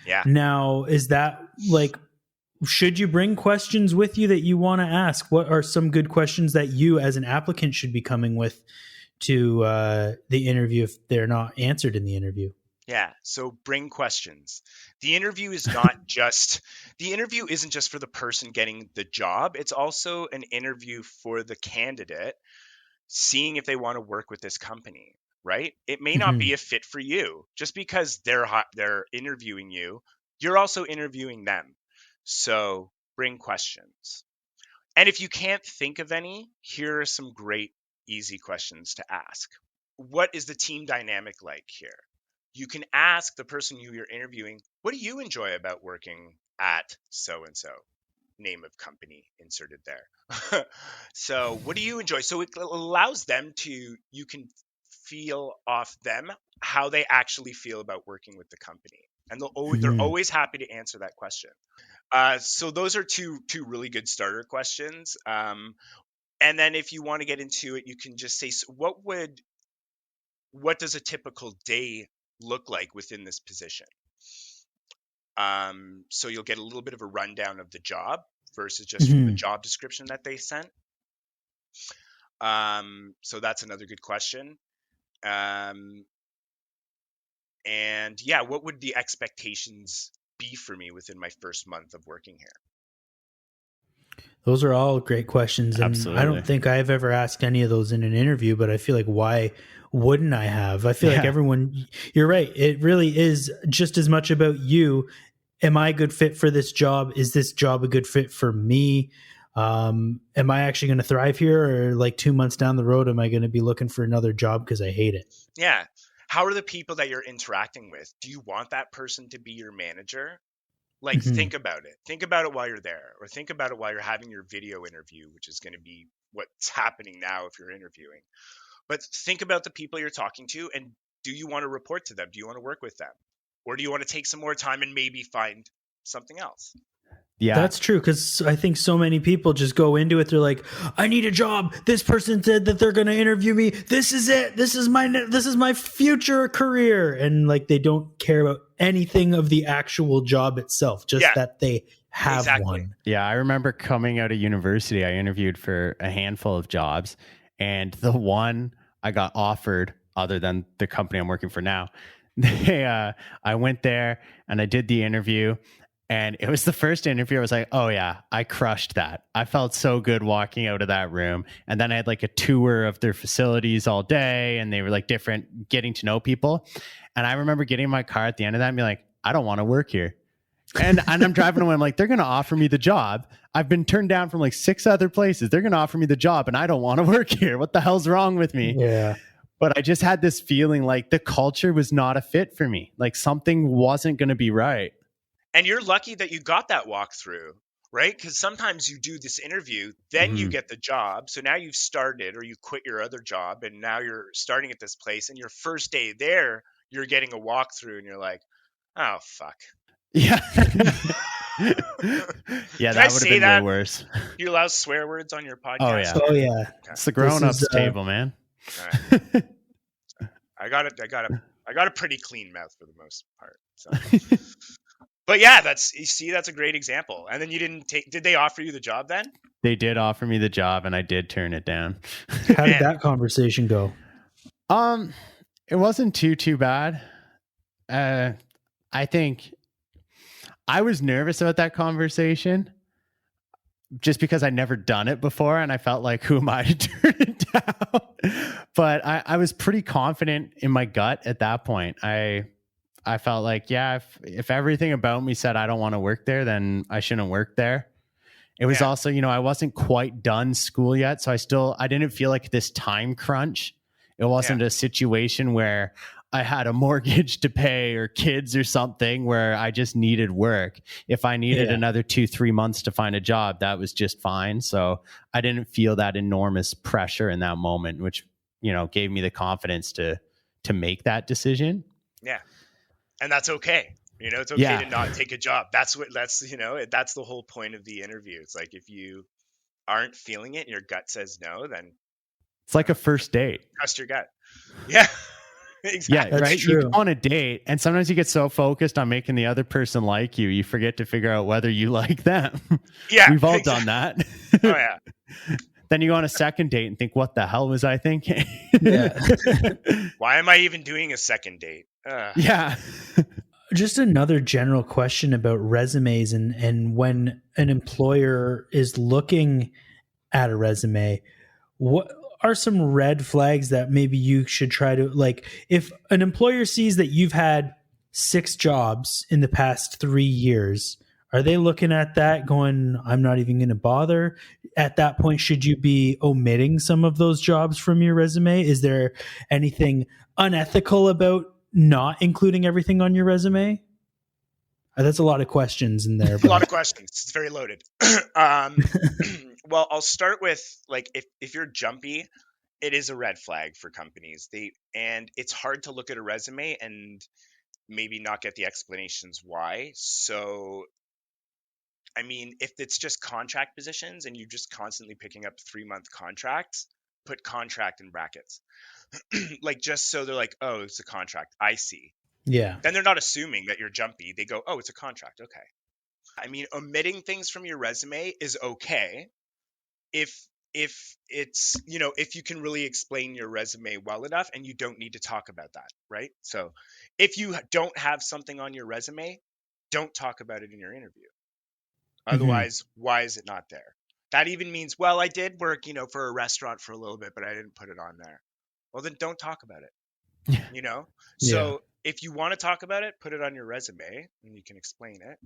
Yeah. Now, is that like, should you bring questions with you that you want to ask? What are some good questions that you as an applicant should be coming with to the interview if they're not answered in the interview? Yeah. So bring questions. The interview isn't just for the person getting the job. It's also an interview for the candidate, seeing if they want to work with this company. right? It may not be a fit for you. Just because they're interviewing you, you're also interviewing them. So bring questions. And if you can't think of any, here are some great, easy questions to ask. What is the team dynamic like here? You can ask the person who you're interviewing, what do you enjoy about working at so and so? Name of company inserted there. So what do you enjoy? So it allows them to, you can feel off them how they actually feel about working with the company. And they're always happy to answer that question. So those are two really good starter questions. And then if you want to get into it, you can just say, so what does a typical day look like within this position? So you'll get a little bit of a rundown of the job versus just from the job description that they sent. So that's another good question. And yeah, what would the expectations be for me within my first month of working here? Those are all great questions. And Absolutely. I don't think I've ever asked any of those in an interview, but I feel like why wouldn't I have? I feel like everyone, you're right. It really is just as much about you. Am I a good fit for this job? Is this job a good fit for me? Am I actually going to thrive here? Or like 2 months down the road, am I going to be looking for another job because I hate it? Yeah. How are the people that you're interacting with? Do you want that person to be your manager? Like, think about it. Think about it while you're there, or think about it while you're having your video interview, which is going to be what's happening now if you're interviewing. But think about the people you're talking to, and do you want to report to them? Do you want to work with them? Or do you want to take some more time and maybe find something else? Yeah, that's true. Because I think so many people just go into it. They're like, I need a job. This person said that they're going to interview me. This is it. This is my future career. And like, they don't care about anything of the actual job itself, just that they have one. Yeah. I remember coming out of university, I interviewed for a handful of jobs, and the one I got offered, other than the company I'm working for now, I went there and I did the interview, and it was the first interview. I was like, oh yeah, I crushed that. I felt so good walking out of that room. And then I had like a tour of their facilities all day, and they were like different, getting to know people. And I remember getting in my car at the end of that and being like, I don't want to work here. And I'm driving away. I'm like, they're going to offer me the job. I've been turned down from like 6 other places. They're going to offer me the job, and I don't want to work here. What the hell's wrong with me? Yeah. But I just had this feeling like the culture was not a fit for me. Like something wasn't going to be right. And you're lucky that you got that walkthrough, right? Because sometimes you do this interview, then you get the job. So now you've started, or you quit your other job, and now you're starting at this place. And your first day there, you're getting a walkthrough, and you're like, oh, fuck. Yeah. Yeah, that would have been way worse. Do you allow swear words on your podcast? Oh, yeah. Oh, yeah. Okay. It's the grown-ups table, man. All right. I got a pretty clean mouth for the most part. So. But yeah, that's a great example. And then you did they offer you the job then? They did offer me the job, and I did turn it down. How did that conversation go? It wasn't too bad. I think I was nervous about that conversation just because I'd never done it before, and I felt like, who am I to turn it down? But I was pretty confident in my gut at that point. I felt like, yeah, if everything about me said I don't want to work there, then I shouldn't work there. It was also, I wasn't quite done school yet. So I didn't feel like this time crunch. It wasn't a situation where I had a mortgage to pay or kids or something where I just needed work. If I needed another 2-3 months to find a job, that was just fine. So I didn't feel that enormous pressure in that moment, which, gave me the confidence to make that decision. Yeah. And that's okay. It's okay to not take a job. That's the whole point of the interview. It's like, if you aren't feeling it and your gut says no, then it's like a first date. Trust your gut. Yeah. Exactly. Yeah, right. True. You go on a date, and sometimes you get so focused on making the other person like you, you forget to figure out whether you like them. Yeah. We've all done that. Oh yeah. Then you go on a second date and think, what the hell was I thinking? Yeah. Why am I even doing a second date? Yeah. Just another general question about resumes and when an employer is looking at a resume, what are some red flags that maybe you should try to, like, if an employer sees that you've had 6 jobs in the past 3 years, are they looking at that going, I'm not even going to bother? At that point, should you be omitting some of those jobs from your resume? Is there anything unethical about not including everything on your resume? That's a lot of questions in there. A lot of questions. It's very loaded. Well, I'll start with, like, if you're jumpy, it is a red flag for companies. And it's hard to look at a resume and maybe not get the explanations why. So, I mean, if it's just contract positions and you're just constantly picking up 3-month contracts, put contract in brackets. Like, just so they're like, oh, it's a contract. I see. Yeah. Then they're not assuming that you're jumpy. They go, oh, it's a contract. Okay. I mean, omitting things from your resume is okay if it's, if you can really explain your resume well enough and you don't need to talk about that, right? So if you don't have something on your resume, don't talk about it in your interview. Otherwise, why is it not there? That even means, well, I did work, for a restaurant for a little bit, but I didn't put it on there. Well, then don't talk about it, So if you want to talk about it, put it on your resume and you can explain it.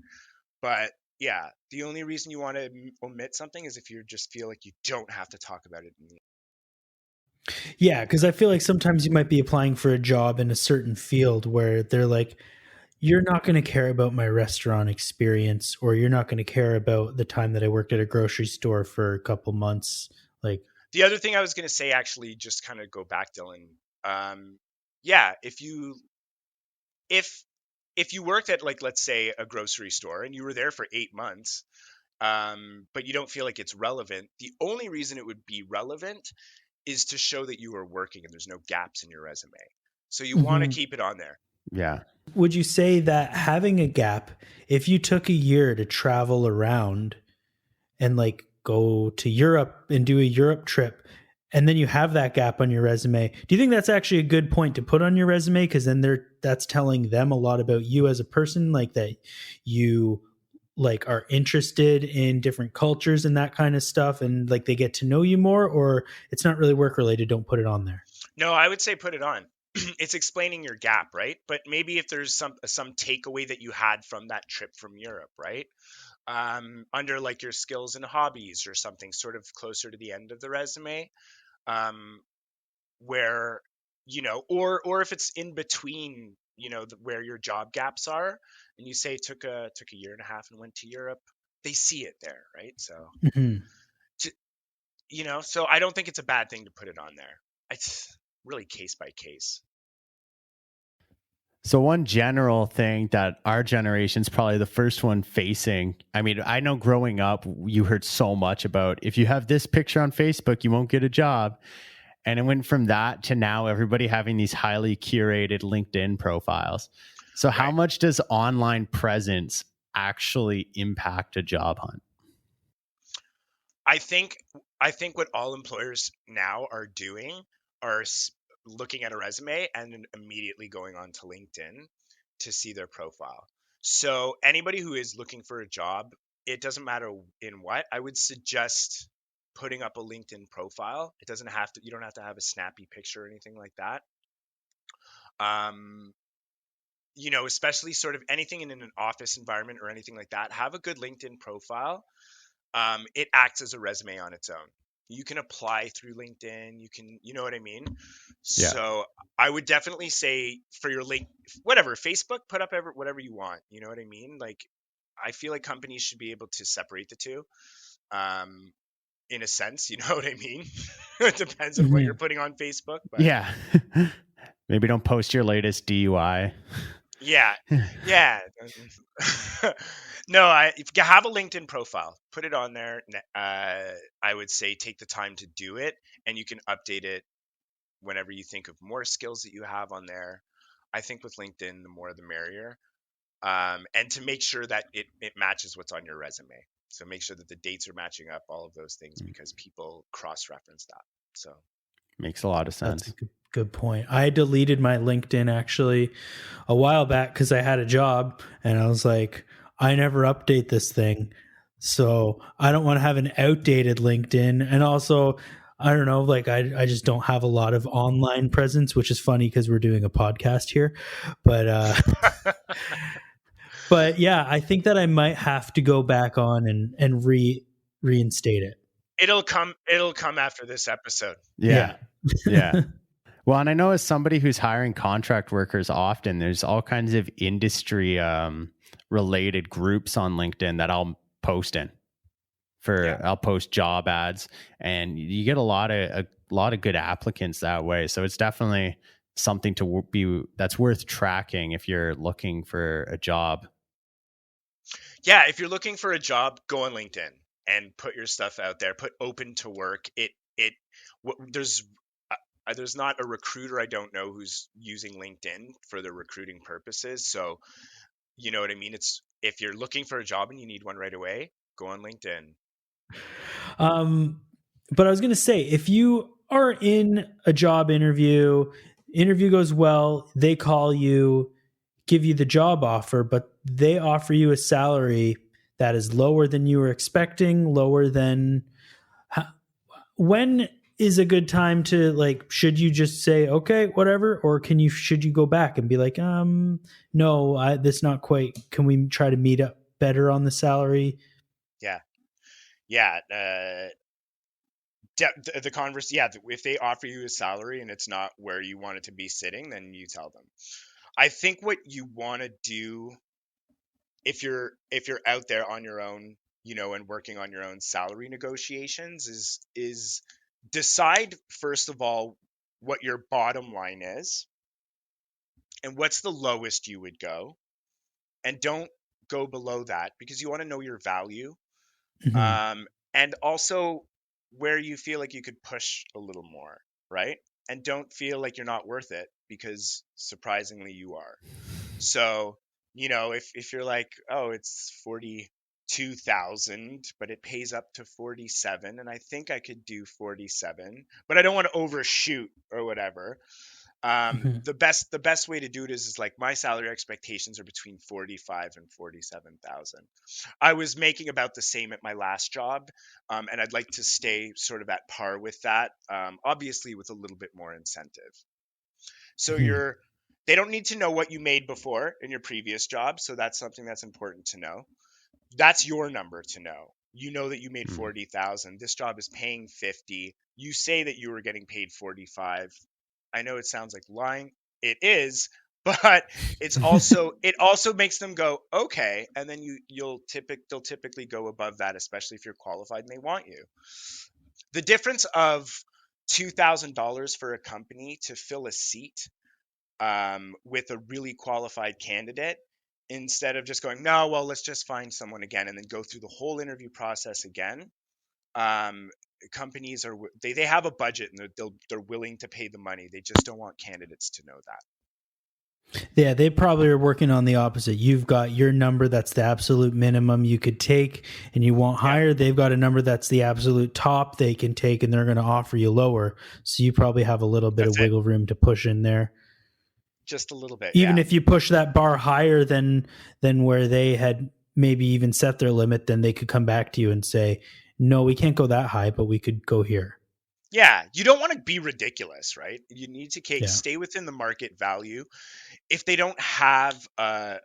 But yeah, the only reason you want to omit something is if you just feel like you don't have to talk about it. Yeah, because I feel like sometimes you might be applying for a job in a certain field where they're like, you're not going to care about my restaurant experience, or you're not going to care about the time that I worked at a grocery store for a couple months. Like, the other thing I was going to say, actually, just kind of go back, Dylan. Yeah, if you worked at, like, let's say a grocery store and you were there for 8 months, but you don't feel like it's relevant, the only reason it would be relevant is to show that you are working and there's no gaps in your resume. So you want to keep it on there. Yeah. Would you say that having a gap, if you took a year to travel around and, like, go to Europe and do a Europe trip, and then you have that gap on your resume, do you think that's actually a good point to put on your resume? Because then that's telling them a lot about you as a person, like that you, like, are interested in different cultures and that kind of stuff, and, like, they get to know you more, or it's not really work related, don't put it on there? No, I would say put it on. It's explaining your gap, right? But maybe if there's some takeaway that you had from that trip from Europe, right? Under, like, your skills and hobbies or something sort of closer to the end of the resume, where, or if it's in between, where your job gaps are, and you say took a year and a half and went to Europe, they see it there, right? So, so I don't think it's a bad thing to put it on there. It's really case by case. So one general thing that our generation's probably the first one facing, I mean, I know growing up, you heard so much about, if you have this picture on Facebook, you won't get a job. And it went from that to now everybody having these highly curated LinkedIn profiles. So how much does online presence actually impact a job hunt? I think what all employers now are doing are looking at a resume and then immediately going on to LinkedIn to see their profile. So anybody who is looking for a job, it doesn't matter in what, I would suggest putting up a LinkedIn profile. You don't have to have a snappy picture or anything like that. Especially sort of anything in an office environment or anything like that, have a good LinkedIn profile. It acts as a resume on its own. You can apply through LinkedIn. You can, you know what I mean? Yeah. So I would definitely say for your Facebook, put up whatever you want. You know what I mean? Like, I feel like companies should be able to separate the two. In a sense, you know what I mean? It depends on what you're putting on Facebook. But yeah. Maybe don't post your latest DUI. Yeah. No, if you have a LinkedIn profile, put it on there. I would say take the time to do it, and you can update it whenever you think of more skills that you have on there. I think with LinkedIn, the more the merrier. And to make sure that it matches what's on your resume. So make sure that the dates are matching up, all of those things, because people cross-reference that. So makes a lot of sense. That's a good point. I deleted my LinkedIn actually a while back because I had a job and I was like, I never update this thing. So I don't want to have an outdated LinkedIn. And also I don't know, like I just don't have a lot of online presence, which is funny because we're doing a podcast here. But but yeah, I think that I might have to go back on and reinstate it. It'll come after this episode. Yeah. Yeah. Well, and I know as somebody who's hiring contract workers often, there's all kinds of industry related groups on LinkedIn that I'll post in I'll post job ads, and you get a lot of good applicants that way. So it's definitely something that's worth tracking if you're looking for a job. Yeah, if you're looking for a job, go on LinkedIn and put your stuff out there. Put open to work. There's not a recruiter I don't know who's using LinkedIn for their recruiting purposes. So you know what I mean? It's if you're looking for a job and you need one right away, go on LinkedIn. But I was going to say, if you are in a job interview goes well, they call you, give you the job offer, but they offer you a salary that is lower than you were expecting, lower than when is a good time to, like, should you just say, okay, whatever, or should you go back and be like, no, this not quite, can we try to meet up better on the salary? Yeah. The converse. Yeah. If they offer you a salary and it's not where you want it to be sitting, then you tell them. I think what you want to do if you're out there on your own, and working on your own salary negotiations is decide first of all what your bottom line is and what's the lowest you would go, and don't go below that because you want to know your value. Mm-hmm. And also where you feel like you could push a little more, right? And don't feel like you're not worth it because surprisingly you are. So, if you're like, oh, it's 42,000, but it pays up to 47, and I think I could do 47, but I don't want to overshoot or whatever. The best way to do it is like my salary expectations are between 45 and 47,000. I was making about the same at my last job, and I'd like to stay sort of at par with that, obviously with a little bit more incentive. So they don't need to know what you made before in your previous job, so that's something that's important to know. That's your number to know. You know that you made 40,000. This job is paying 50. You say that you were getting paid 45. I know it sounds like lying. It is, but it also makes them go, okay, and then they'll typically go above that, especially if you're qualified and they want you. The difference of $2,000 for a company to fill a seat with a really qualified candidate, instead of just going, no, well, let's just find someone again and then go through the whole interview process again. Companies they have a budget and they're willing to pay the money. They just don't want candidates to know that. Yeah, they probably are working on the opposite. You've got your number that's the absolute minimum you could take and you won't hire. They've got a number that's the absolute top they can take and they're going to offer you lower. So you probably have a little bit of wiggle room to push in there. Just a little bit. Even if you push that bar higher than where they had maybe even set their limit, then they could come back to you and say, no, we can't go that high, but we could go here. Yeah, you don't want to be ridiculous, right? You need to stay within the market value. If they don't have a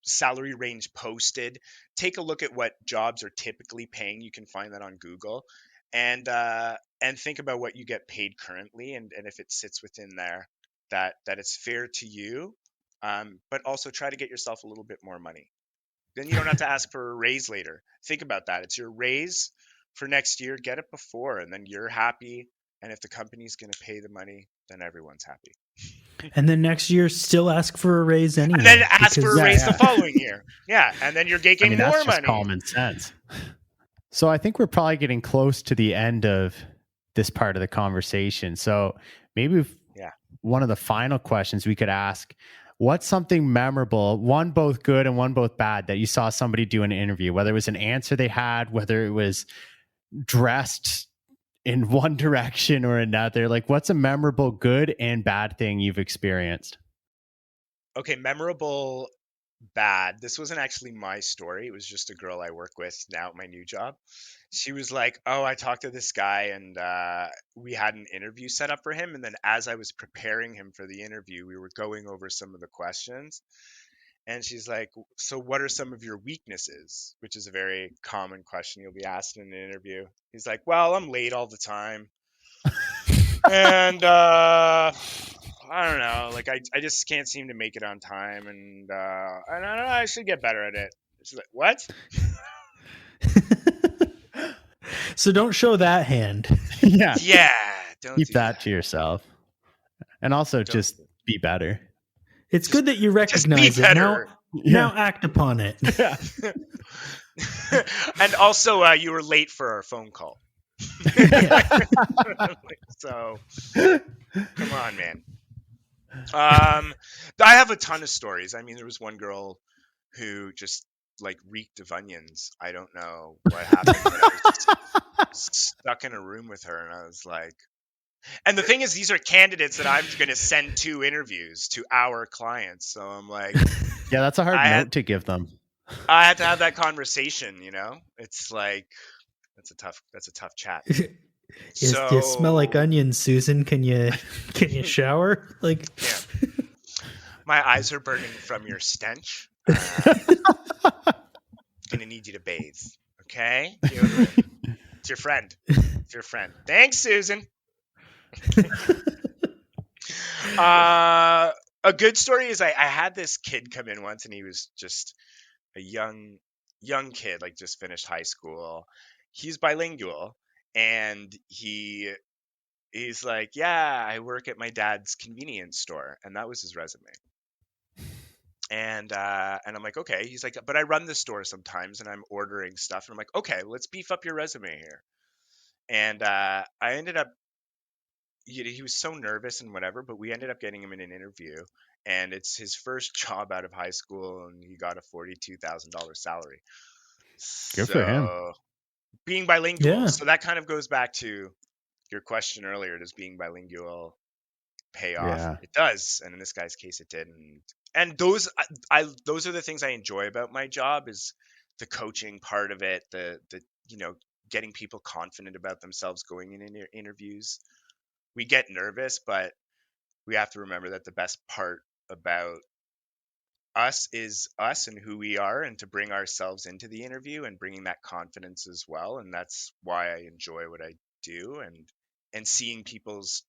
salary range posted, take a look at what jobs are typically paying. You can find that on Google, and think about what you get paid currently, and if it sits within there, that it's fair to you, but also try to get yourself a little bit more money. Then you don't have to ask for a raise later. Think about that. It's your raise for next year. Get it before, and then you're happy. And if the company's going to pay the money, then everyone's happy. And then next year, still ask for a raise anyway. And then ask for a raise the following year. Yeah, and then you're getting more that's money. Just common sense. So I think we're probably getting close to the end of this part of the conversation. So maybe one of the final questions we could ask, what's something memorable, one both good and one both bad, that you saw somebody do in an interview, whether it was an answer they had, whether it was dressed in one direction or another? Like, what's a memorable good and bad thing you've experienced? Okay, memorable bad. This wasn't actually my story. It was just a girl I work with now at my new job. She was like, "Oh, I talked to this guy and we had an interview set up for him. And then as I was preparing him for the interview, we were going over some of the questions. And she's like, so what are some of your weaknesses?" Which is a very common question you'll be asked in an interview. He's like, "Well, I'm late all the time. And I don't know, like I just can't seem to make it on time. And I don't know, I should get better at it." She's like, "What?" So don't show that hand. Yeah. Yeah. Don't Keep do that to yourself. And also Don't- just be better. It's good that you Just be recognize it. Now, better. now act upon it. Yeah. And also, you were late for our phone call. So, come on, man. I have a ton of stories. I mean, there was one girl who just like reeked of onions. I don't know what happened, but I was just stuck in a room with her, and I was like, and the thing is, these are candidates that I'm going to send to interviews to our clients. So I'm like, Yeah, that's a hard I note had- to give them. I had to have that conversation, you know? It's like, that's a tough chat. Do you smell like onions, Susan? Can you shower? Like, Yeah. My eyes are burning from your stench. Gonna need you to bathe. Okay? Deodorant. It's your friend. It's your friend. Thanks, Susan. A good story is I had this kid come in once, and he was just a young kid, like just finished high school. He's bilingual, and he's like, "Yeah, I work at my dad's convenience store," and that was his resume. And I'm like, "Okay." He's like, "But I run the store sometimes, and I'm ordering stuff." And I'm like, "Okay, let's beef up your resume here." And I ended up, he was so nervous and whatever, but we ended up getting him in an interview, and it's his first job out of high school, and he got a $42,000 salary. Good for him. So, being bilingual. Yeah. So that kind of goes back to your question earlier. Does being bilingual pay off? Yeah. It does, and in this guy's case, it did. And those those are the things I enjoy about my job, is the coaching part of it, the getting people confident about themselves going in interviews. We get nervous, but we have to remember that the best part about us is us and who we are, and to bring ourselves into the interview and bringing that confidence as well. And that's why I enjoy what I do, and seeing people's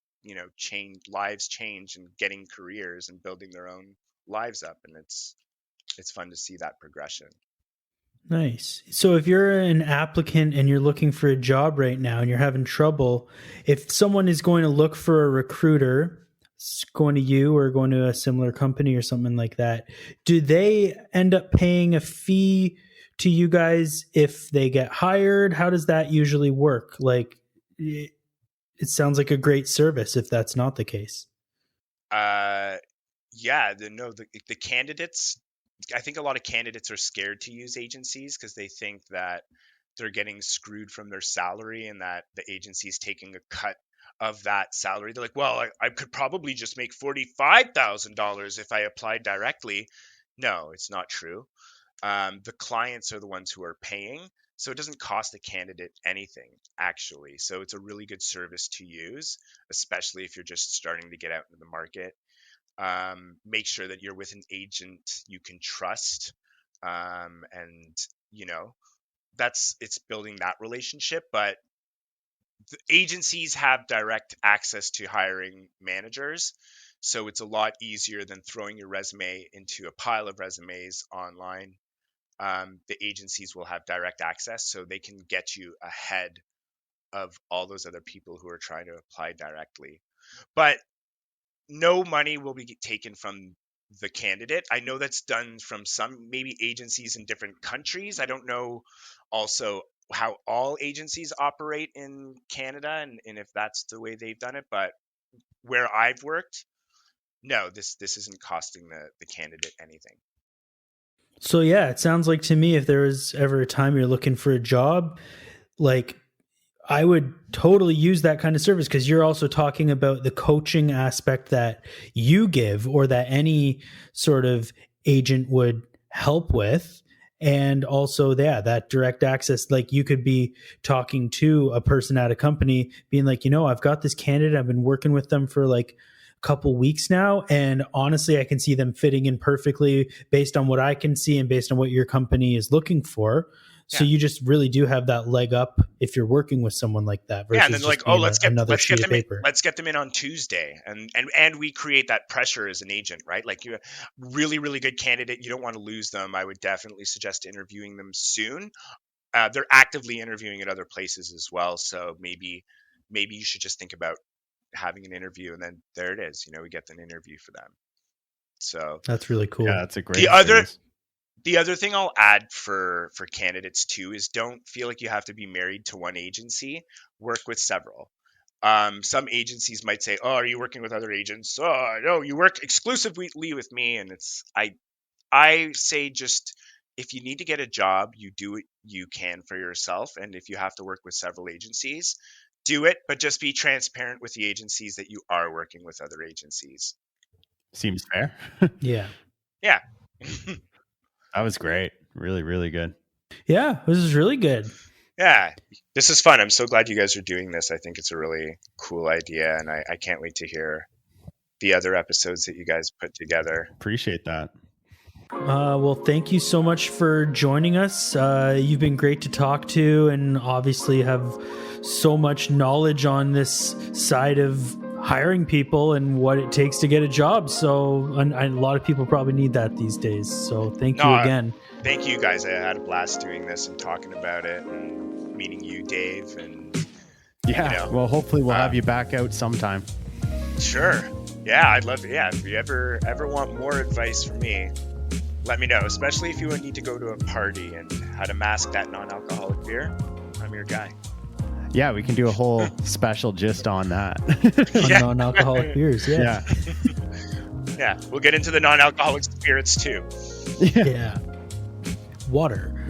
lives change and getting careers and building their own lives up. And it's fun to see that progression. nice. So if you're an applicant and you're looking for a job right now and you're having trouble, if someone is going to look for a recruiter, going to you or going to a similar company or something like that, do they end up paying a fee to you guys if they get hired? How does that usually work? Like, it sounds like a great service if that's not the case. Yeah, the candidates, I think a lot of candidates are scared to use agencies because they think that they're getting screwed from their salary, and that the agency's taking a cut of that salary. They're like, "Well, I could probably just make $45,000 if I applied directly." No, it's not true. The clients are the ones who are paying, so it doesn't cost the candidate anything, actually. So it's a really good service to use, especially if you're just starting to get out into the market. Make sure that you're with an agent you can trust, and it's building that relationship. But the agencies have direct access to hiring managers, so it's a lot easier than throwing your resume into a pile of resumes online. The agencies will have direct access, so they can get you ahead of all those other people who are trying to apply directly. But no money will be taken from the candidate. I know that's done from some maybe agencies in different countries. I don't know also how all agencies operate in Canada, and if that's the way they've done it. But where I've worked, no, this isn't costing the candidate anything. So yeah, it sounds like to me, if there was ever a time you're looking for a job, like, I would totally use that kind of service, because you're also talking about the coaching aspect that you give, or that any sort of agent would help with. And also, yeah, that direct access, like you could be talking to a person at a company being like, I've got this candidate. I've been working with them for like a couple weeks now. And honestly, I can see them fitting in perfectly based on what I can see and based on what your company is looking for. So you just really do have that leg up if you're working with someone like that. Versus and then like, let's get them in on Tuesday, and we create that pressure as an agent, right? Like, you're a really, really good candidate. You don't want to lose them. I would definitely suggest interviewing them soon. They're actively interviewing at other places as well, so maybe you should just think about having an interview, and then there it is. We get an interview for them. So that's really cool. Yeah, that's a great. The other thing I'll add for candidates too is don't feel like you have to be married to one agency. Work with several. Some agencies might say, "Oh, are you working with other agents?" "Oh, no, you work exclusively with me." And I say, just if you need to get a job, you do what you can for yourself. And if you have to work with several agencies, do it, but just be transparent with the agencies that you are working with other agencies. Seems fair. Yeah. Yeah. That was great. Really, really good. Yeah, this is really good. Yeah, this is fun. I'm so glad you guys are doing this. I think it's a really cool idea, and I can't wait to hear the other episodes that you guys put together. Appreciate that. Well, thank you so much for joining us. You've been great to talk to, and obviously have so much knowledge on this side of hiring people and what it takes to get a job. So a lot of people probably need that these days. So thank you again. Thank you guys. I had a blast doing this and talking about it and meeting you, Dave. And well, hopefully we'll have you back out sometime. Sure. Yeah, I'd love to. Yeah, if you ever want more advice from me, let me know, especially if you need to go to a party and how to mask that non-alcoholic beer. I'm your guy. Yeah, we can do a whole special just on that. On non-alcoholic beers, yeah. Yeah, we'll get into the non-alcoholic spirits too. Yeah. Water.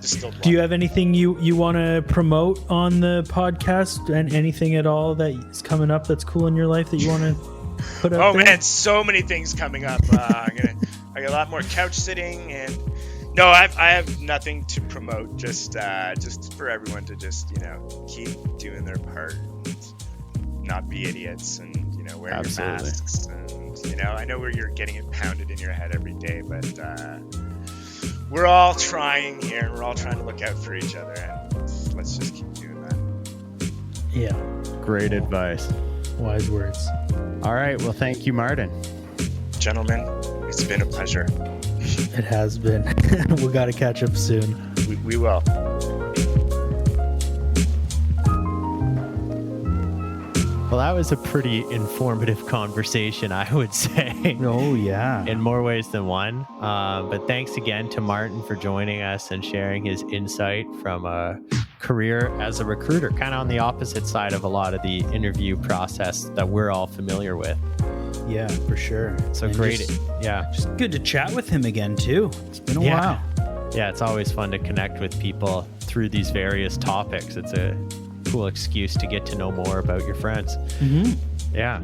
Distilled water. Do you have anything you want to promote on the podcast, and anything at all that is coming up that's cool in your life that you want to put up there? Man, so many things coming up. I got a lot more couch sitting, and no, I have nothing to promote. Just for everyone to just keep doing their part, and not be idiots, and wear your masks. And I know where you're getting it pounded in your head every day, but we're all trying here. We're all trying to look out for each other, and let's just keep doing that. Yeah. Great advice. Wise words. All right. Well, thank you, Martin. Gentlemen, it's been a pleasure. It has been. We got to catch up soon. We will. Well, that was a pretty informative conversation, I would say. Oh, yeah. In more ways than one. But thanks again to Martin for joining us and sharing his insight from a career as a recruiter, kind of on the opposite side of a lot of the interview process that we're all familiar with. Yeah, for sure. So and great. Just good to chat with him again, too. It's been a while. Yeah, it's always fun to connect with people through these various topics. It's a cool excuse to get to know more about your friends. Mm-hmm. Yeah.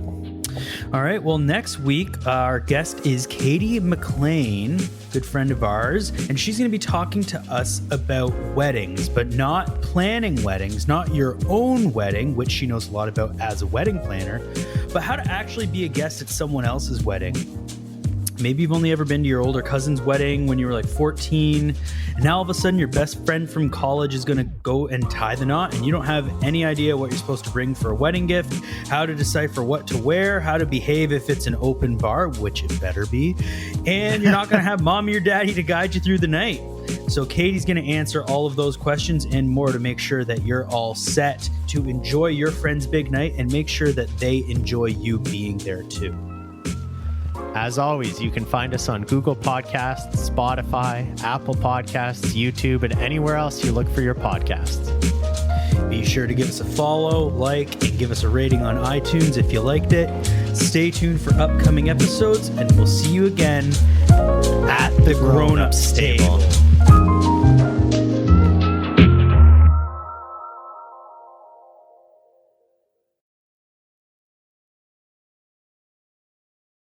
All right. Well, next week, our guest is Katie McLean, good friend of ours, and she's going to be talking to us about weddings, but not planning weddings, not your own wedding, which she knows a lot about as a wedding planner, but how to actually be a guest at someone else's wedding. Maybe you've only ever been to your older cousin's wedding when you were like 14, and now all of a sudden your best friend from college is going to go and tie the knot, and you don't have any idea what you're supposed to bring for a wedding gift, how to decipher what to wear, how to behave if it's an open bar, which it better be, and you're not going to have mommy or daddy to guide you through the night. So Katie's going to answer all of those questions and more to make sure that you're all set to enjoy your friend's big night and make sure that they enjoy you being there too. As always, you can find us on Google Podcasts, Spotify, Apple Podcasts, YouTube, and anywhere else you look for your podcasts. Be sure to give us a follow, like, and give us a rating on iTunes if you liked it. Stay tuned for upcoming episodes, and we'll see you again at the Grown Ups Table.